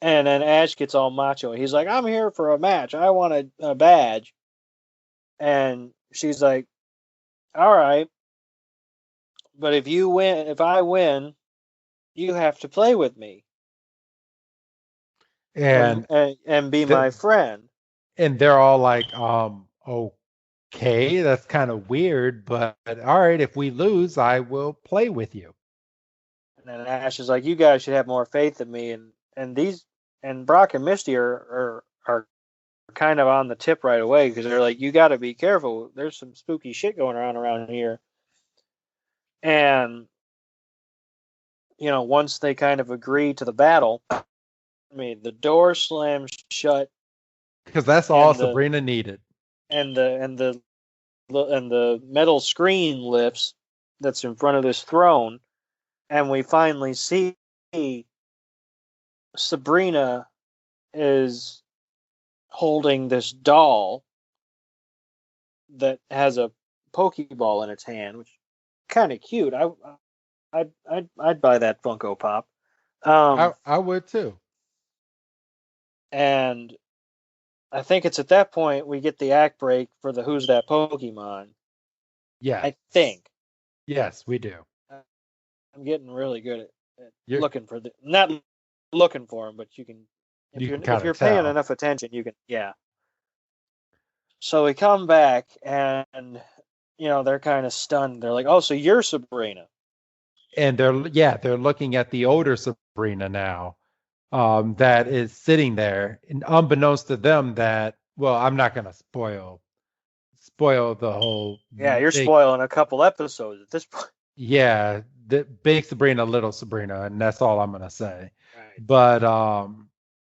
and then Ash gets all macho. He's like, "I'm here for a match. I want a badge." And she's like, "All right, but if I win, you have to play with me and And and be the, my friend." and they're all like, okay, that's kind of weird, but all right, if we lose, I will play with you. And then Ash is like, "You guys should have more faith in me." And Brock and Misty are kind of on the tip right away because they're like, "You got to be careful. There's some spooky shit going around here." And once they kind of agree to the battle, I mean, the door slams shut, Because that's all and the Sabrina needed. and the and the and the metal screen lifts that's in front of this throne, and we finally see Sabrina is holding this doll that has a Pokeball in its hand, which is kind of cute. I'd buy that Funko Pop. I would too. And I think it's at that point we get the act break for the Who's That Pokemon. Yes. I think. Yes, we do. I'm getting really good at You're, looking for not looking for them, but you can you can if kind you're of paying tell. enough attention, you can, yeah. So we come back and they're kind of stunned. They're like, "Oh, so you're Sabrina." And they're looking at the older Sabrina now, that is sitting there, and unbeknownst to them that, well, I'm not gonna spoil the whole Yeah, you're big, spoiling a couple episodes at this point. yeah, the big Sabrina, little Sabrina, and that's all I'm gonna say. Right.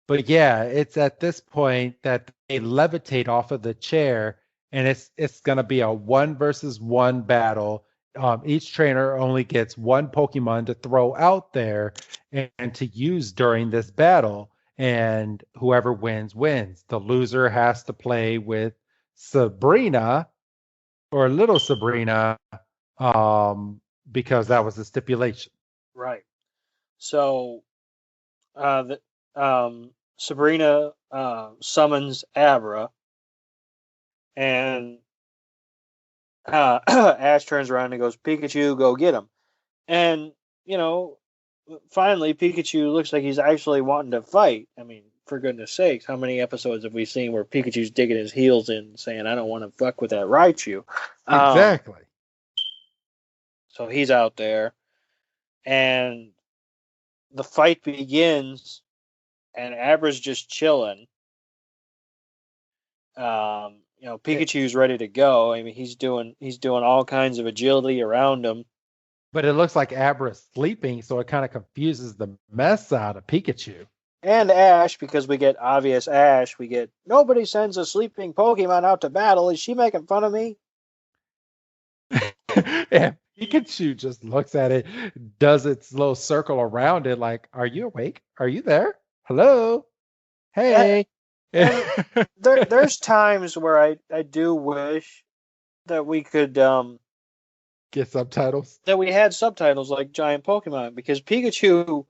But yeah, it's at this point that they levitate off of the chair, and it's gonna be a 1 versus 1 battle. Each trainer only gets one Pokemon to throw out there and to use during this battle, and whoever wins wins. The loser has to play with Sabrina or little Sabrina, because that was the stipulation. Right. So the Sabrina summons Abra, and Ash turns around and goes, "Pikachu, go get him." And finally, Pikachu looks like he's actually wanting to fight. I mean, for goodness sakes, how many episodes have we seen where Pikachu's digging his heels in, saying, "I don't want to fuck with that Raichu"? Exactly. So he's out there, and the fight begins, and Abra's just chilling. Pikachu's ready to go. I mean, he's doing all kinds of agility around him. But it looks like Abra's sleeping, so it kind of confuses the mess out of Pikachu. And Ash, because we get obvious Ash, we get, "Nobody sends a sleeping Pokemon out to battle. Is she making fun of me?" And Pikachu just looks at it, does its little circle around it, like, "Are you awake? Are you there? Hello? And, Hey." and there's times where I do wish that we could Get subtitles. that we had subtitles like Giant Pokemon, because Pikachu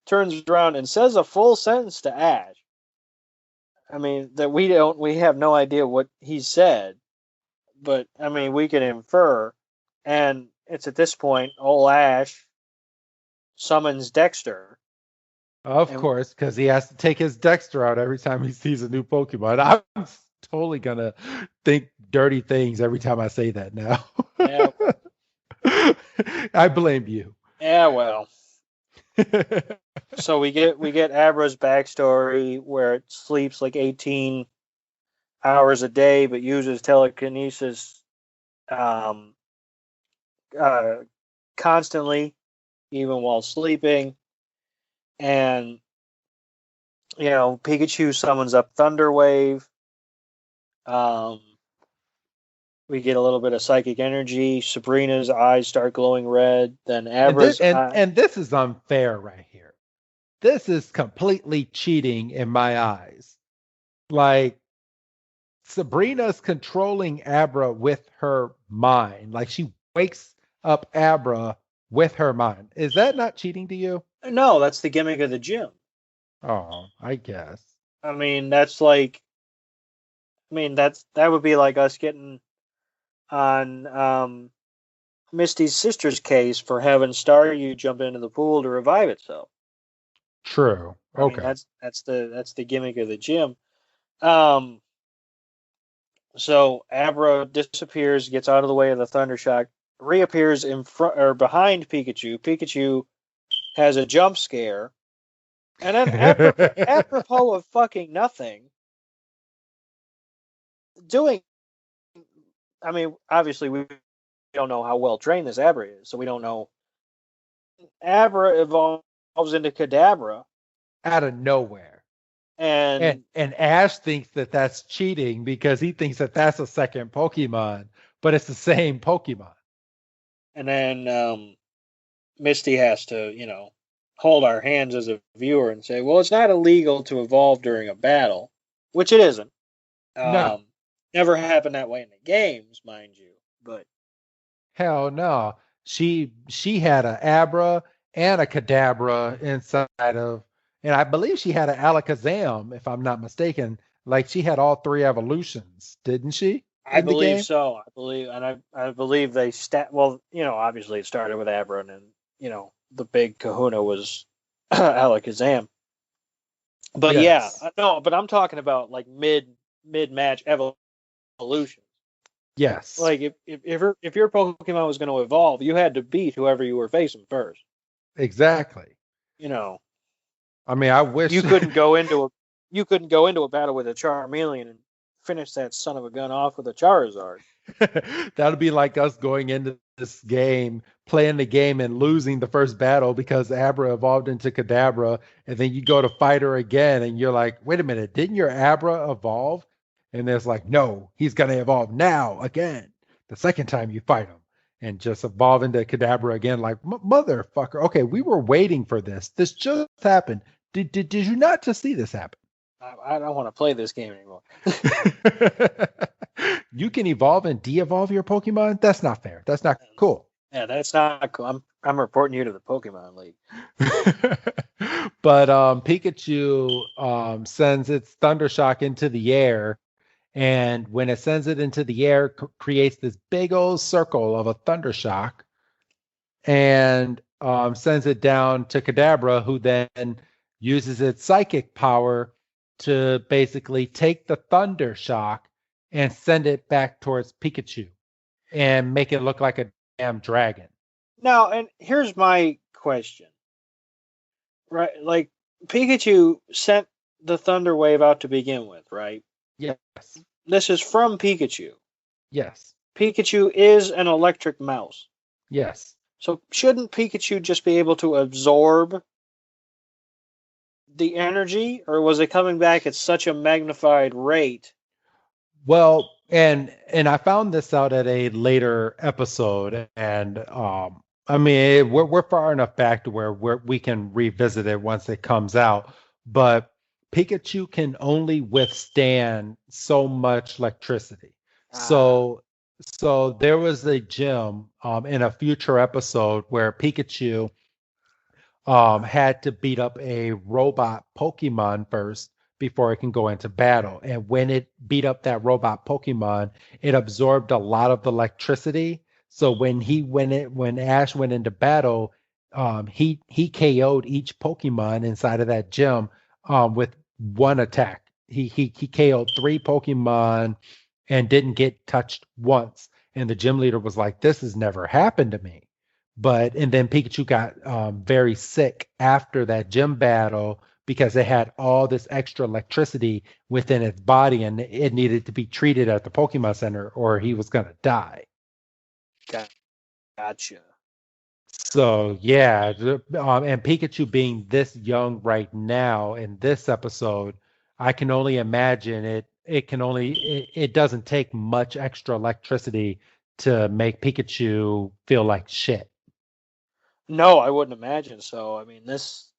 turns around and says a full sentence to Ash. I mean, that we have no idea what he said, but I mean, we can infer. And it's at this point, old Ash summons Dexter. Of And course, because he has to take his Dexter out every time he sees a new Pokemon. I'm totally gonna think dirty things every time I say that now. Yeah. I blame you. Yeah, well. So we get Abra's backstory where it sleeps like 18 hours a day, but uses telekinesis um, uh, constantly, even while sleeping. And Pikachu summons up Thunderwave. Um, we get a little bit of psychic energy. Sabrina's eyes start glowing red. Then Abra's and this is unfair right here. This is completely cheating in my eyes. Like, Sabrina's controlling Abra with her mind. Like, she wakes up Abra with her mind. Is that not cheating to you? No, that's the gimmick of the gym. Oh, I guess. I mean, that would be like us getting on Misty's sister's case for having Staryu jump into the pool to revive itself. True. Okay. I mean, that's the gimmick of the gym. So Abra disappears, gets out of the way of the Thundershock, reappears in front or behind Pikachu. Pikachu has a jump scare, and then apropos of fucking nothing, I mean, obviously we don't know how well trained this Abra is, so we don't know. Abra evolves into Kadabra out of nowhere. And Ash thinks that that's cheating because he thinks that that's a second Pokemon, but it's the same Pokemon. And then Misty has to, hold our hands as a viewer and say, well, it's not illegal to evolve during a battle, which it isn't. No. Never happened that way in the games, mind you. But hell no. She had a Abra and a Kadabra inside of, and I believe she had an Alakazam, if I'm not mistaken. Like, she had all three evolutions, didn't she? I believe so. I believe they well, obviously it started with Abra, and then, the big kahuna was Alakazam. But yes. Yeah, no, but I'm talking about like mid-match evolution. Yes. Like if your Pokemon was going to evolve, you had to beat whoever you were facing first. Exactly. I mean, I wish you couldn't go into a battle with a Charmeleon and finish that son of a gun off with a Charizard. That would be like us going into this game, playing the game and losing the first battle because Abra evolved into Kadabra, and then you go to fight her again and you're like, wait a minute, didn't your Abra evolve? And there's like, no, he's going to evolve now again. The second time you fight him and just evolve into Kadabra again, like, motherfucker. Okay, we were waiting for this. This just happened. Did you not just see this happen? I don't want to play this game anymore. You can evolve and de-evolve your Pokemon? That's not fair. That's not cool. Yeah, that's not cool. I'm reporting you to the Pokemon League. But Pikachu sends its Thundershock into the air, and when it sends it into the air, creates this big old circle of a Thundershock, and sends it down to Kadabra, who then uses its psychic power to basically take the Thundershock and send it back towards Pikachu and make it look like a damn dragon. Now, and here's my question. Right, like Pikachu sent the Thunder Wave out to begin with, right? Yes. This is from Pikachu. Yes. Pikachu is an electric mouse. Yes. So shouldn't Pikachu just be able to absorb the energy, or was it coming back at such a magnified rate? Well, and I found this out at a later episode, and I mean, we're far enough back to where we can revisit it once it comes out, but Pikachu can only withstand so much electricity. So there was a gym in a future episode where Pikachu had to beat up a robot Pokemon first before it can go into battle. And when it beat up that robot Pokemon, it absorbed a lot of the electricity. So when Ash went into battle, he KO'd each Pokemon inside of that gym with one attack. he KO'd 3 Pokemon and didn't get touched once. And the gym leader was like, "This has never happened to me." And then Pikachu got very sick after that gym battle because it had all this extra electricity within its body, and it needed to be treated at the Pokemon Center, or he was gonna die. Gotcha. So yeah, and Pikachu being this young right now in this episode, I can only imagine it. It doesn't take much extra electricity to make Pikachu feel like shit. No, I wouldn't imagine so. I mean, this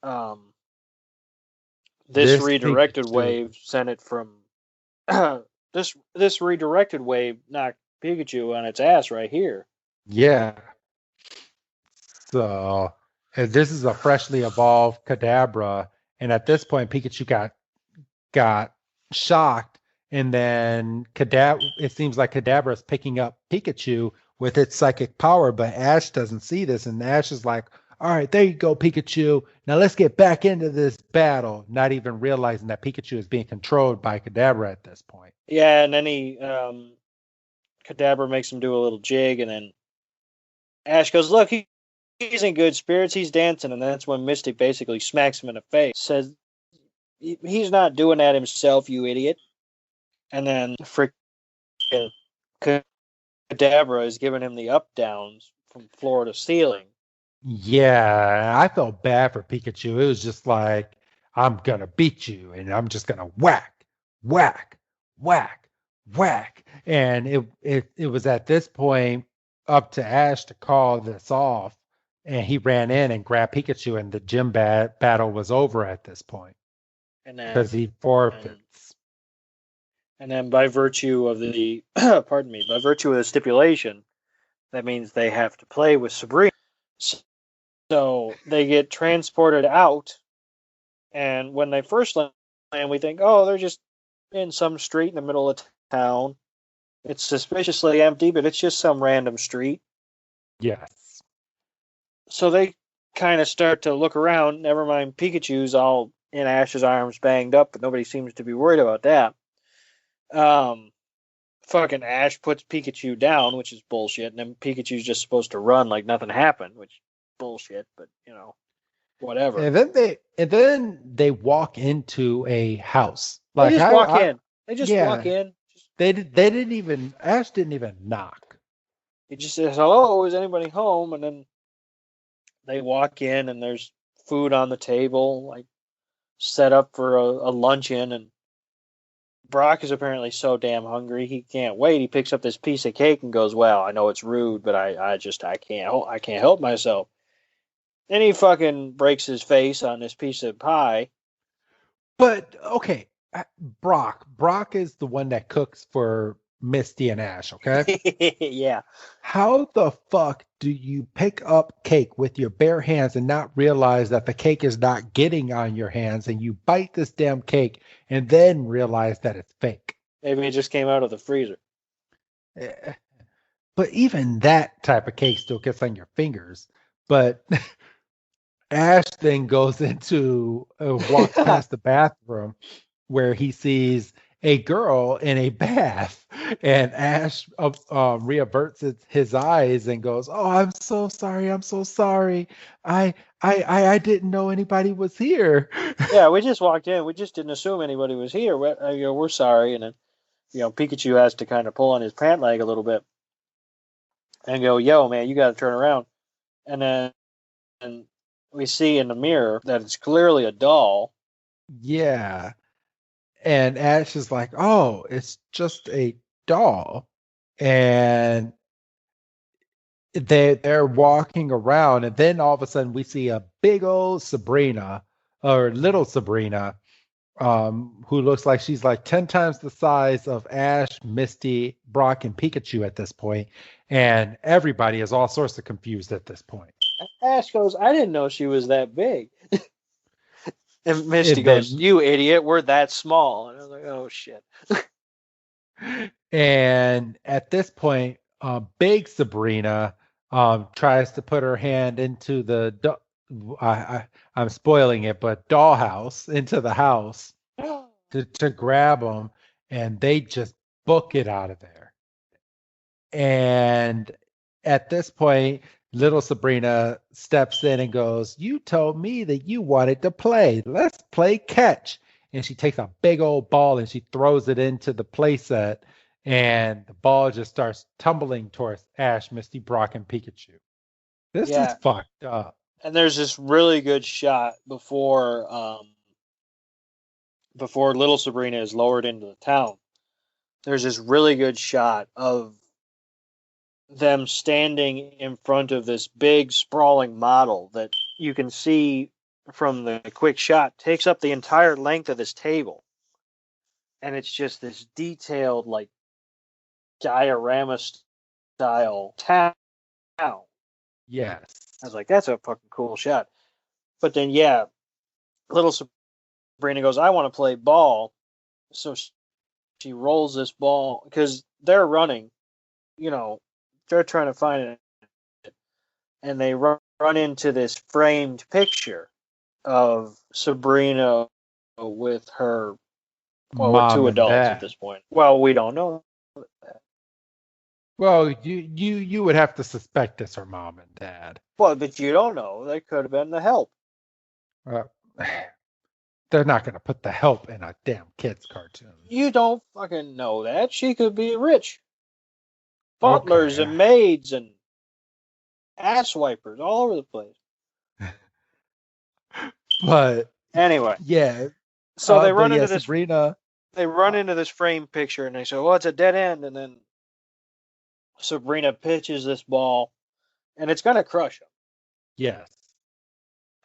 redirected Pikachu, wave sent it from this redirected wave knocked Pikachu on its ass right here. yeah. So and this is a freshly evolved Kadabra, and at this point, Pikachu got shocked, and then it seems like Kadabra is picking up Pikachu with its psychic power, but Ash doesn't see this, and Ash is like, "All right, there you go, Pikachu. Now let's get back into this battle," not even realizing that Pikachu is being controlled by Kadabra at this point. Yeah, and then Kadabra makes him do a little jig, and then Ash goes, "Look, he's in good spirits. He's dancing," and that's when Misty basically smacks him in the face, says, "He's not doing that himself, you idiot." And then freaking Kadabra is giving him the up downs from floor to ceiling. Yeah, I felt bad for Pikachu. It was just like, "I'm gonna beat you, and I'm just gonna whack, whack, whack, whack." And it was at this point up to Ash to call this off, and he ran in and grabbed Pikachu, and the gym battle was over at this point And then because he forfeits. And then by virtue of the pardon me, by virtue of the stipulation, that means they have to play with Sabrina. So they get transported out, and when they first land, we think, oh, they're just in some street in the middle of town. It's suspiciously empty, but it's just some random street. Yes. So they kind of start to look around. Never mind, Pikachu's all in Ash's arms, banged up, but nobody seems to be worried about that. Fucking Ash puts Pikachu down, which is bullshit, and then Pikachu's just supposed to run like nothing happened, which is bullshit, but whatever. And then they walk into a house. They just walk in. They just walk in. They didn't even Ash didn't even knock. He just says, "Hello, is anybody home?" And then they walk in, and there's food on the table, like set up for a luncheon, and Brock is apparently so damn hungry he can't wait. He picks up this piece of cake and goes, "Well, I know it's rude, but I can't help myself." Then he fucking breaks his face on this piece of pie. But okay, Brock is the one that cooks for Misty and Ash, okay? Yeah. How the fuck do you pick up cake with your bare hands and not realize that the cake is not getting on your hands, and you bite this damn cake and then realize that it's fake? Maybe it just came out of the freezer. But even that type of cake still gets on your fingers. But Ash then goes into walks past the bathroom where he sees a girl in a bath, and Ash reaverts his eyes and goes, "Oh, I'm so sorry. I'm so sorry. I didn't know anybody was here." Yeah, we just walked in. We just didn't assume anybody was here. We're sorry. And then, Pikachu has to kind of pull on his pant leg a little bit and go, "Yo, man, you got to turn around." And then we see in the mirror that it's clearly a doll. Yeah. And Ash is like, "Oh, it's just a doll." And they're walking around, and then all of a sudden we see a big old Sabrina, or little Sabrina, who looks like she's like 10 times the size of Ash, Misty, Brock, and Pikachu at this point. And everybody is all sorts of confused at this point. Ash goes, "I didn't know she was that big." And Misty goes, "You idiot, we're that small." And I was like, "Oh, shit." And at this point, big Sabrina tries to put her hand into the I'm spoiling it, but dollhouse, into the house. to grab them, and they just book it out of there. And at this point, little Sabrina steps in and goes, "You told me that you wanted to play. Let's play catch." And she takes a big old ball and she throws it into the playset, and the ball just starts tumbling towards Ash, Misty, Brock, and Pikachu. This is Yeah. fucked up. And there's this really good shot before little Sabrina is lowered into the town. There's this really good shot of them standing in front of this big sprawling model that you can see from the quick shot takes up the entire length of this table. And it's just this detailed, like, diorama style town. Yes. I was like, that's a fucking cool shot. But then, yeah, little Sabrina goes, I want to play ball. So she rolls this ball because they're running, they're trying to find it. And they run into this framed picture of Sabrina with her, with Mom two and adults Dad. at this point. Well, we don't know that. Well, you would have to suspect it's her mom and dad. Well, but you don't know. They could have been the help. They're not going to put the help in a damn kids cartoon. You don't fucking know that. She could be rich. Butlers Okay. and maids and ass wipers all over the place. But Anyway, yeah. so they run into this. Sabrina. They run into this frame picture and they say, "Well, it's a dead end." And then Sabrina pitches this ball, and it's gonna crush them. Yes.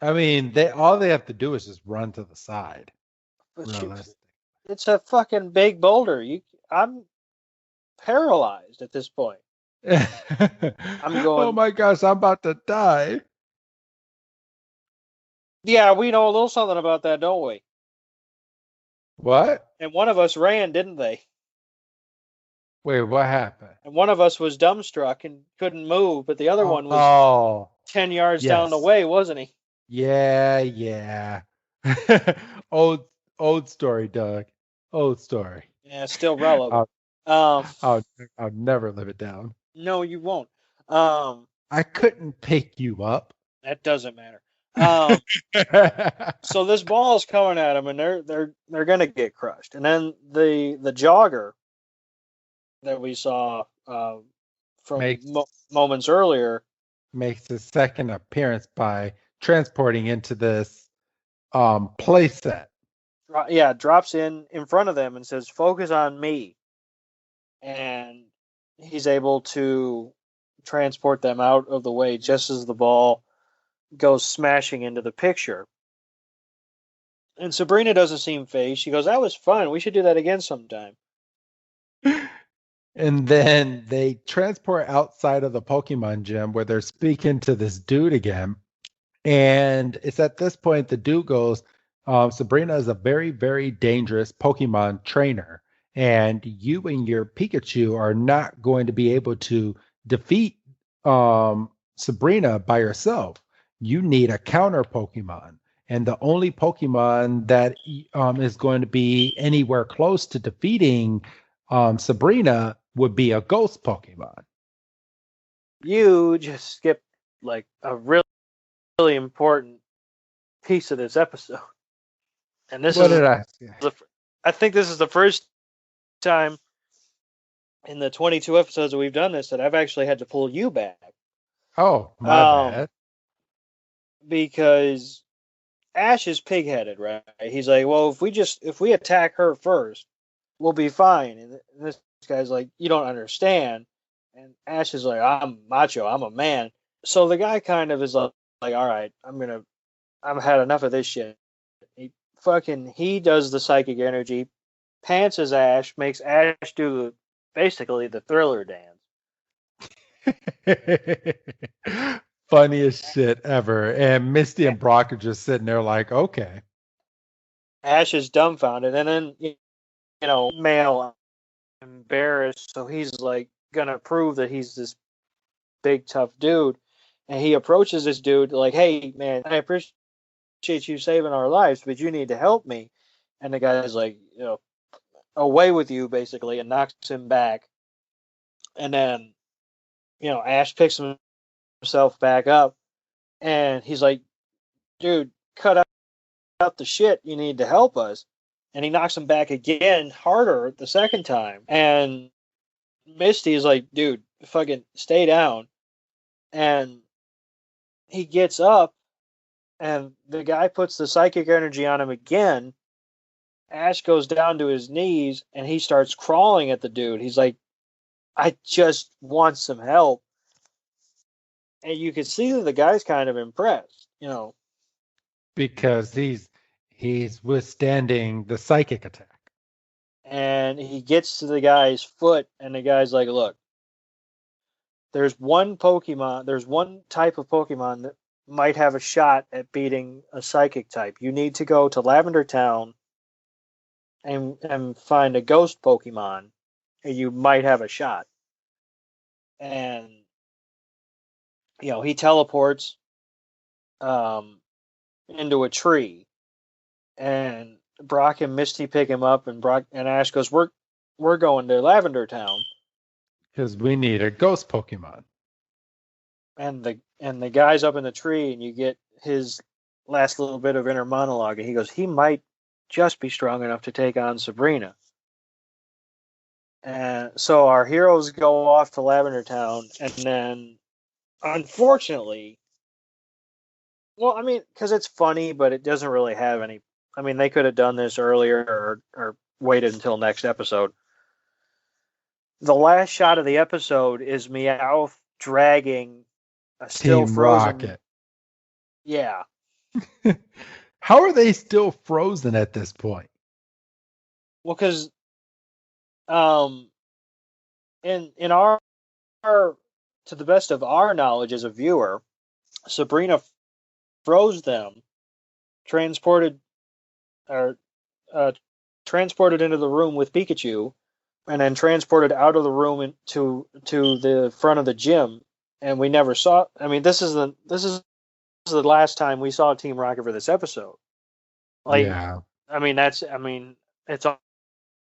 I mean, all they have to do is just run to the side. But Realistic. it's a fucking big boulder. I'm paralyzed at this point. I'm going- Oh my gosh, I'm about to die. Yeah, we know a little something about that, don't we? What? And one of us ran, didn't they? Wait, what happened? And one of us was dumbstruck and couldn't move, but the other one was Oh, 10 yards down the way, wasn't he? yeah. Old story, Doug. Old story. Yeah, still relevant. I'll never live it down. No, you won't. I couldn't pick you up. That doesn't matter. So this ball is coming at them, and they're gonna get crushed. And then the jogger that we saw from moments earlier makes his second appearance by transporting into this playset. Yeah, drops in front of them and says, "Focus on me," and he's able to transport them out of the way just as the ball goes smashing into the picture. And Sabrina doesn't seem fazed. She goes, "That was fun. We should do that again sometime." And then they transport outside of the Pokemon gym where they're speaking to this dude again. And it's at this point the dude goes, Sabrina is a very, very dangerous Pokemon trainer. And you and your Pikachu are not going to be able to defeat Sabrina by yourself. You need a counter Pokemon. And the only Pokemon that is going to be anywhere close to defeating Sabrina would be a ghost Pokemon. You just skipped like a really, really important piece of this episode. And this I think this is the first time in the 22 episodes that we've done this that I've actually had to pull you back. Oh, my bad. Because Ash is pig-headed, right? He's like, well, if we attack her first, we'll be fine. And this guy's like, you don't understand. And Ash is like, I'm macho, I'm a man. So the guy kind of is like, all right, I've had enough of this shit. He does the psychic energy, pantses Ash, makes Ash do basically the Thriller dance. Funniest shit ever. And Misty and Brock are just sitting there like, okay. Ash is dumbfounded, and then Male embarrassed, so he's like gonna prove that he's this big tough dude, and he approaches this dude like, hey man, I appreciate you saving our lives, but you need to help me. And the guy's like, away with you, basically, and knocks him back. And then, Ash picks himself back up, and he's like, dude, cut out the shit. You need to help us. And he knocks him back again, harder the second time. And Misty is like, dude, fucking stay down. And he gets up, and the guy puts the psychic energy on him again. Ash goes down to his knees, and he starts crawling at the dude. He's like, I just want some help. And you can see that the guy's kind of impressed, Because he's withstanding the psychic attack. And he gets to the guy's foot, and the guy's like, look, there's one type of Pokemon that might have a shot at beating a psychic type. You need to go to Lavender Town and find a ghost Pokemon, and you might have a shot. And he teleports into a tree, and Brock and Misty pick him up, and Brock and Ash goes, we're going to Lavender Town because we need a ghost Pokemon. And the guy's up in the tree, and you get his last little bit of inner monologue, and he goes, he might just be strong enough to take on Sabrina. And so our heroes go off to Lavender Town, and then, unfortunately, well, I mean, because it's funny, but it doesn't really have any. I mean, they could have done this earlier or waited until next episode. The last shot of the episode is Meowth dragging a still Team frozen Rocket. Yeah. How are they still frozen at this point? Well, because in our to the best of our knowledge as a viewer, Sabrina froze them, transported into the room with Pikachu, and then transported out of the room to the front of the gym, and we never saw. I mean, this is the last time we saw Team Rocket for this episode. Like, yeah. I mean, it's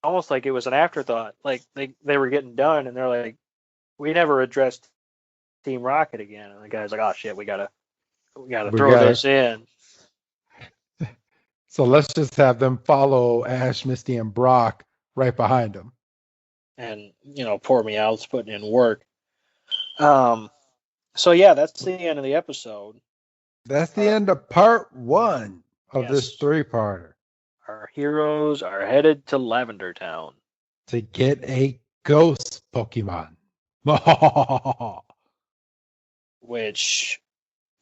almost like it was an afterthought. Like they were getting done, and they're like, we never addressed Team Rocket again. And the guy's like, oh shit, we gotta throw this in. So let's just have them follow Ash, Misty, and Brock right behind them. And poor Meowth's putting in work. So yeah, that's the end of the episode. That's the end of part 1 of this 3-parter. Our heroes are headed to Lavender Town to get a ghost Pokemon. Which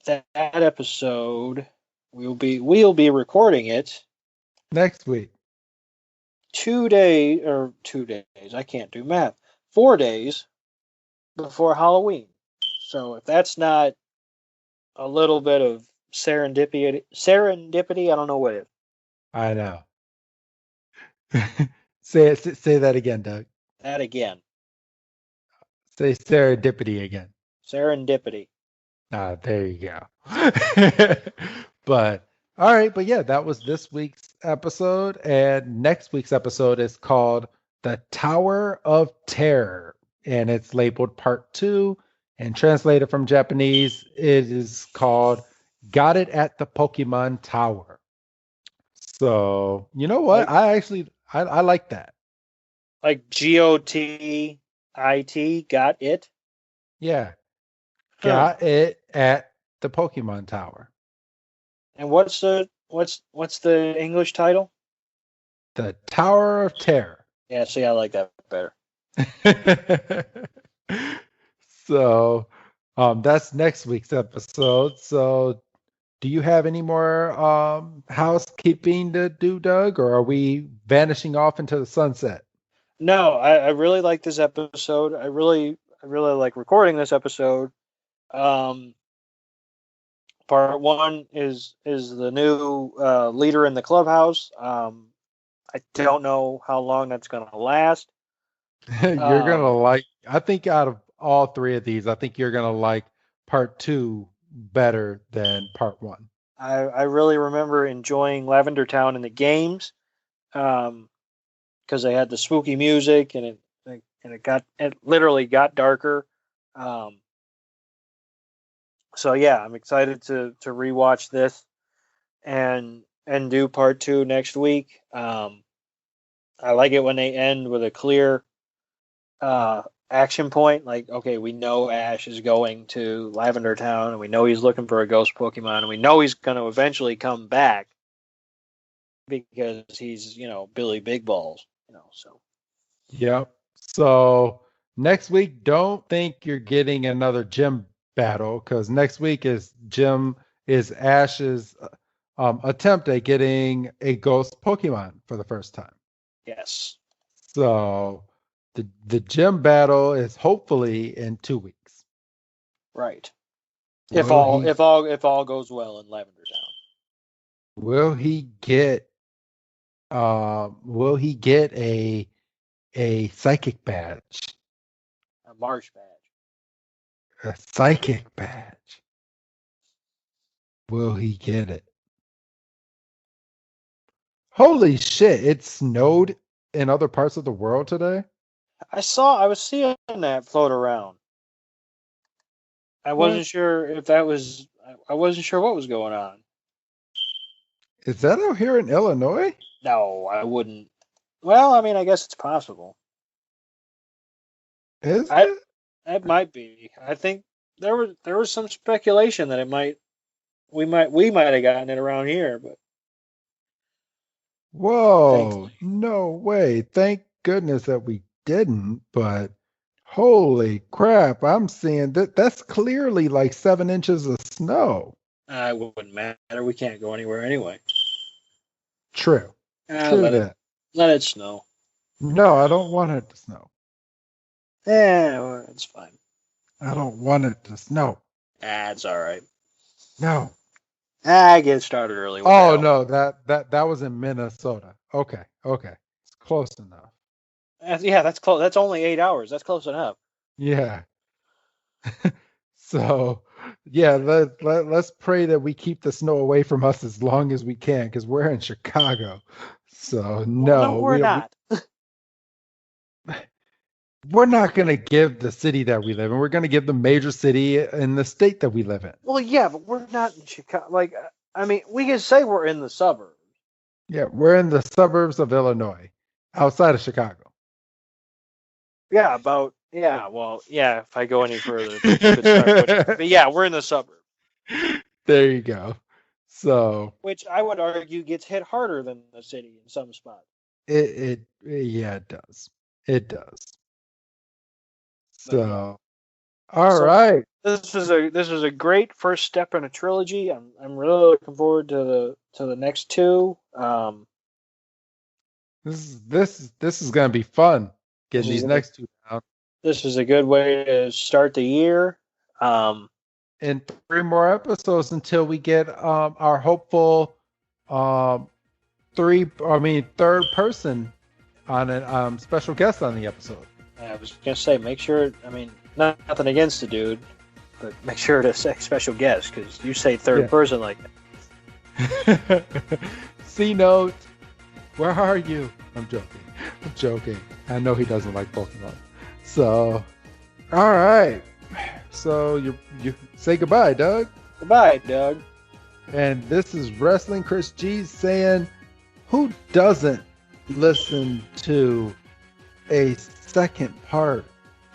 that episode we'll be recording it next week. 2 days. I can't do math. 4 days before Halloween. So if that's not a little bit of serendipity, I don't know what it is. I know. Say that again, Doug. That again. Say serendipity again. Serendipity. There you go. But all right, but yeah, that was this week's episode, and next week's episode is called The Tower of Terror, and it's labeled part 2, and translated from Japanese, it is called Got It at the Pokemon Tower. So, you know what? I like that. Like GOTIT, got it? Yeah. Got it at the Pokemon Tower. And what's the English title? The Tower of Terror. Yeah, see, I like that better. So, that's next week's episode. So, do you have any more housekeeping to do, Doug, or are we vanishing off into the sunset? No, I really like this episode. I really like recording this episode. Part 1 is the new leader in the clubhouse. I don't know how long that's going to last. You're going to like, I think out of all 3 of these, I think you're going to like part 2 better than part 1. I really remember enjoying Lavender Town in the games. because they had the spooky music and it literally got darker. So yeah, I'm excited to rewatch this and do part 2 next week. I like it when they end with a clear action point. Like, okay, we know Ash is going to Lavender Town, and we know he's looking for a ghost Pokemon, and we know he's going to eventually come back because he's, Billy Big Balls, so. Yep. So next week, don't think you're getting another gym battle, because next week is Ash's attempt at getting a ghost Pokemon for the first time. Yes. So the gym battle is hopefully in 2 weeks. Right. If all goes well in Lavender Town. Will he get a psychic badge? A March badge. A psychic badge. Will he get it? Holy shit, it snowed in other parts of the world today? I was seeing that float around. I wasn't sure what was going on. Is that out here in Illinois? No, I wouldn't. Well, I mean, I guess it's possible. Is it? It might be. I think there was some speculation that we might have gotten it around here, but Whoa, thankfully. no way. Thank goodness that we didn't, but holy crap, I'm seeing that's clearly like 7 inches of snow. It wouldn't matter. We can't go anywhere anyway. True. True that. Let it snow. No, I don't want it to snow. Yeah, well, it's fine. I don't want it to snow. It's all right. No. I get started early. Oh no, that was in Minnesota. Okay. It's close enough. Yeah, that's close. That's only 8 hours. That's close enough. Yeah. So, yeah, let's pray that we keep the snow away from us as long as we can, because we're in Chicago. So no, we're not. We're not going to give the city that we live in. We're going to give the major city in the state that we live in. Well, yeah, but we're not in Chicago. Like, I mean, we can say we're in the suburbs. Yeah, we're in the suburbs of Illinois, outside of Chicago. Yeah, if I go any further, you could start pushing. But yeah, we're in the suburbs. There you go. So, which I would argue gets hit harder than the city in some spots. It does. It does. So, all right. This is a great first step in a trilogy. I'm really looking forward to the next two. This is going to be fun getting these next two out. This is a good way to start the year. And 3 more episodes until we get our hopeful third person on a special guest on the episode. I was gonna say, make sure. I mean, nothing against the dude, but make sure to say special guest, because you say third person like that. C-Note, where are you? I'm joking. I know he doesn't like Pokemon. So, all right. So you say goodbye, Doug. Goodbye, Doug. And this is Wrestling Chris G saying, who doesn't listen to a second part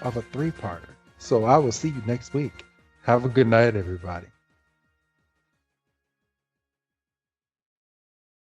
of a 3-parter? So I will see you next week. Have a good night, everybody.